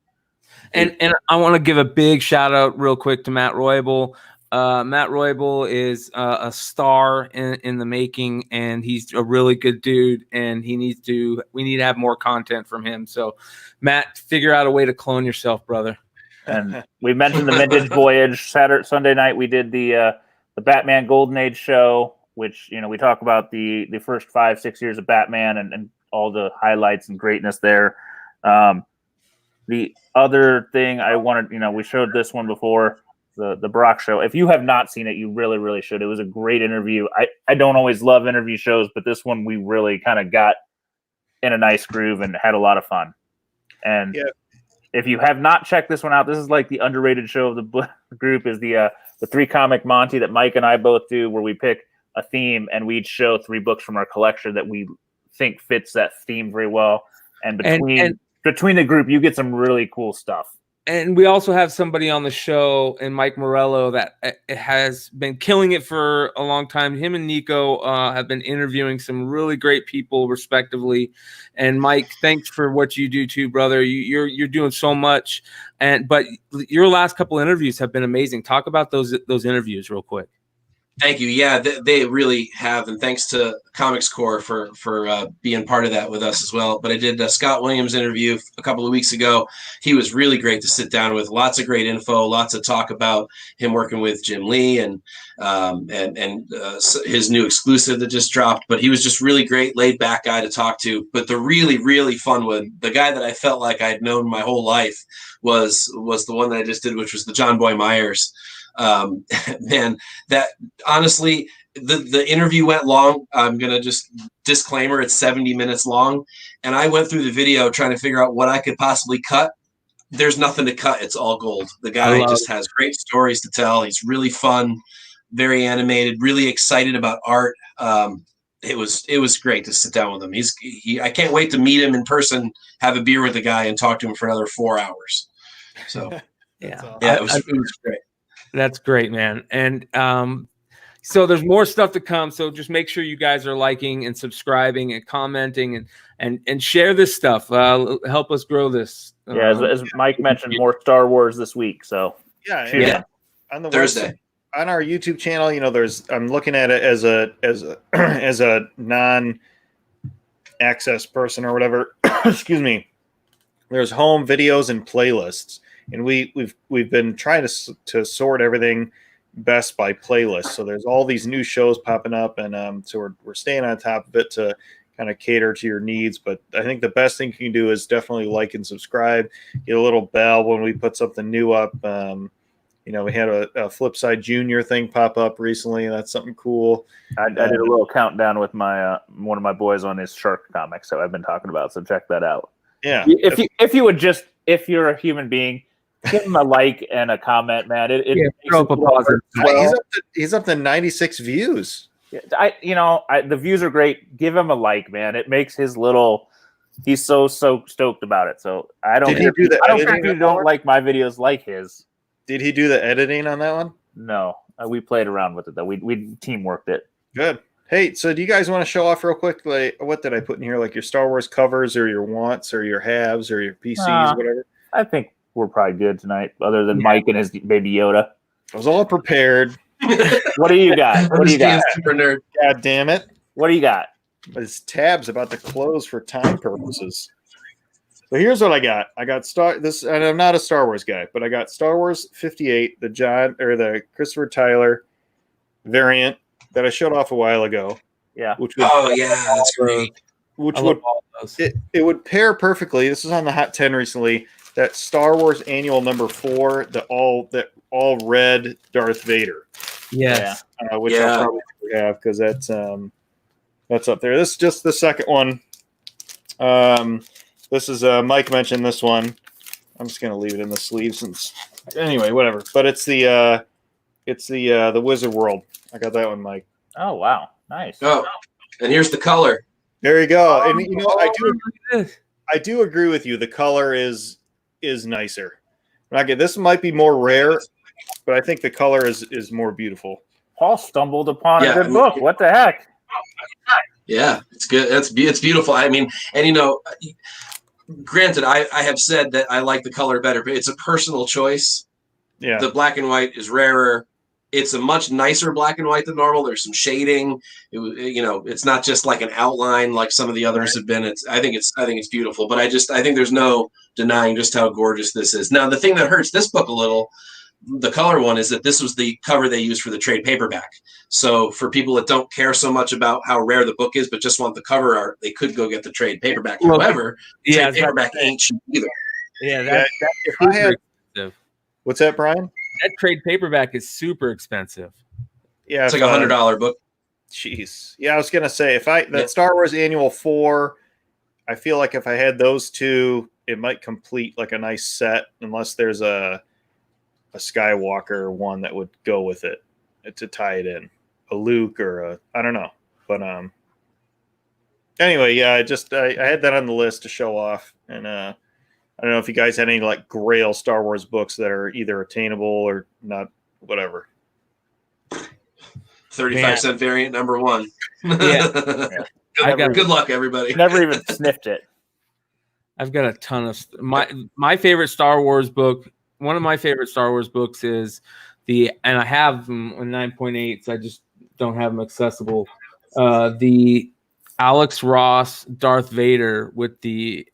And I want to give a big shout out real quick to Matt Roybal. Matt Roybal is a star in the making, and he's a really good dude, and we need to have more content from him. So Matt, figure out a way to clone yourself, brother. And we mentioned the Vintage Voyage. Sunday night we did the Batman Golden Age show, which we talk about the first 5-6 years of Batman and all the highlights and greatness there. The other thing I wanted, we showed this one before, the Brock show. If you have not seen it, you really, really should. It was a great interview. I don't always love interview shows, but this one we really kind of got in a nice groove and had a lot of fun. And if you have not checked this one out, this is like the underrated show of the group, is the 3-comic Monty that Mike and I both do, where we pick a theme and we each show 3 books from our collection that we think fits that theme very well. And between the group, you get some really cool stuff. And we also have somebody on the show, and Mike Morello, that has been killing it for a long time. Him and Nico have been interviewing some really great people, respectively. And Mike, thanks for what you do too, brother. You're doing so much. But your last couple interviews have been amazing. Talk about those interviews real quick. Thank you. Yeah, they really have, and thanks to Comics Core for being part of that with us as well. But I did a Scott Williams interview a couple of weeks ago. He was really great to sit down with. Lots of great info, lots of talk about him working with Jim Lee and his new exclusive that just dropped. But he was just really great, laid back guy to talk to. But the really, really fun one, the guy that I felt like I'd known my whole life, was the one that I just did, which was the John Boy Myers. Man, that honestly, the interview went long. I'm gonna just disclaimer, it's 70 minutes long, and I went through the video trying to figure out what I could possibly cut. There's nothing to cut. It's all gold. The guy just has great stories to tell. He's really fun, very animated, really excited about art. It was great to sit down with him. I can't wait to meet him in person, have a beer with the guy, and talk to him for another 4 hours. So it was great. That's great, man. And so there's more stuff to come. So just make sure you guys are liking and subscribing and commenting and share this stuff. Help us grow this. As Mike mentioned, more Star Wars this week. So on the Thursday on our YouTube channel, I'm looking at it as a non-access person or whatever. Excuse me. There's home videos and playlists. And we've been trying to sort everything best by playlist. So there's all these new shows popping up, and so we're staying on top of it to kind of cater to your needs. But I think the best thing you can do is definitely like and subscribe. Get a little bell when we put something new up. We had a Flipside Junior thing pop up recently, and that's something cool. I did a little countdown with my one of my boys on his shark comics that I've been talking about. So check that out. Yeah, if you're a human being, give him a like and a comment, man. Throw up a positive. He's up to 96 views. The views are great. Give him a like, man. It makes his little. He's so stoked about it. So I don't care if you don't like my videos like his. Did he do the editing on that one? No, we played around with it though. We teamworked it. Good. Hey, so do you guys want to show off real quick? Like, what did I put in here? Like your Star Wars covers, or your wants, or your haves, or your PCs, whatever. I think we're probably good tonight, other than Mike and his baby Yoda. I was all prepared. What do you got? Super nerd. God damn it. What do you got? His tab's about to close for time purposes. So here's what I got. I got this, and I'm not a Star Wars guy, but I got Star Wars 58, the Christopher Tyler variant that I showed off a while ago. Yeah. Which would, that's great. Which would it would pair perfectly. This is on the Hot 10 recently. That Star Wars Annual number 4, the all red Darth Vader. Yes. Which I'll probably have because that's up there. This is just the second one. This is Mike mentioned this one. I'm just gonna leave it in the sleeve since anyway, whatever. But it's the Wizard World. I got that one, Mike. Oh wow, nice. Oh, and here's the color. There you go. And you know, I do agree with you. The color is nicer. This might be more rare, but I think the color is more beautiful. Paul stumbled upon a good book. What the heck? Yeah, it's good. It's beautiful. I mean, and you know, granted, I have said that I like the color better, but it's a personal choice. Yeah. The black and white is rarer. It's a much nicer black and white than normal. There's some shading. It's not just like an outline like some of the others have been. I think it's beautiful, but I think there's no denying just how gorgeous this is. Now, the thing that hurts this book a little, the color one, is that this was the cover they used for the trade paperback. So for people that don't care so much about how rare the book is, but just want the cover art, they could go get the trade paperback. However, trade paperback ain't cheap either. Yeah, that's super expensive. What's that, Brian? That trade paperback is super expensive. Yeah, it's like $100 book. Jeez. Yeah, I was gonna say Star Wars Annual 4, I feel like if I had those two, it might complete like a nice set, unless there's a Skywalker one that would go with it to tie it in, a Luke or I don't know, but anyway, yeah, I had that on the list to show off, and I don't know if you guys had any like Grail Star Wars books that are either attainable or not, whatever. 35-cent variant number 1. Yeah. Good luck, everybody. Never even sniffed it. I've got a ton of my favorite Star Wars book. One of my favorite Star Wars books is and I have them in 9.8, so I just don't have them accessible. The Alex Ross Darth Vader with the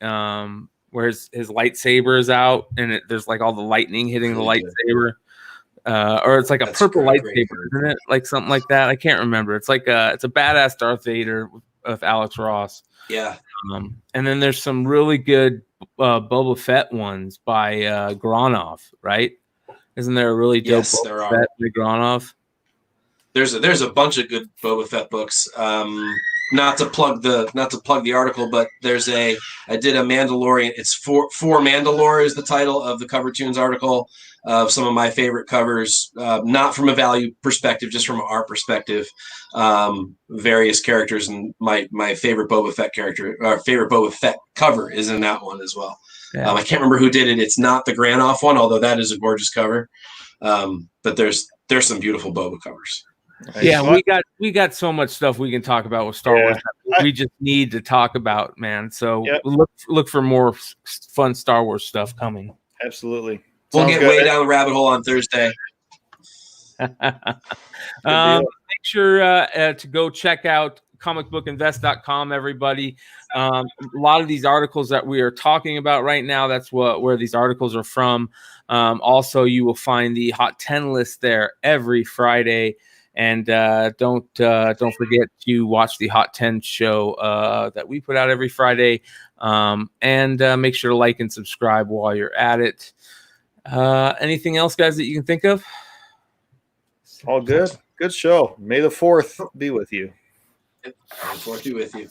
where his lightsaber is out, and there's like all the lightning hitting the lightsaber, or it's like a purple lightsaber, isn't it? Like something like that. I can't remember. It's like it's a badass Darth Vader of Alex Ross. Yeah. And then there's some really good Boba Fett ones by Gronov, right? Isn't there a really dope Boba Fett by Gronov? There's a bunch of good Boba Fett books. Not to plug the article, but I did a Mandalorian. It's for Mandalore is the title of the Cover Tunes article of some of my favorite covers, not from a value perspective, just from an art perspective. Various characters, and my favorite Boba Fett character, or favorite Boba Fett cover is in that one as well. Yeah. I can't remember who did it. It's not the Granoff one, although that is a gorgeous cover. But there's some beautiful Boba covers. Yeah, we got so much stuff we can talk about with Star Wars. We just need to talk about, man. So look for more fun Star Wars stuff coming. Absolutely. We'll get way down the rabbit hole on Thursday. Make sure to go check out comicbookinvest.com, everybody. A lot of these articles that we are talking about right now, that's where these articles are from. Also, you will find the Hot 10 list there every Friday. And don't forget to watch the Hot 10 show that we put out every Friday. And make sure to like and subscribe while you're at it. Anything else, guys, that you can think of? All good. Good show. May the 4th be with you. May the 4th be with you.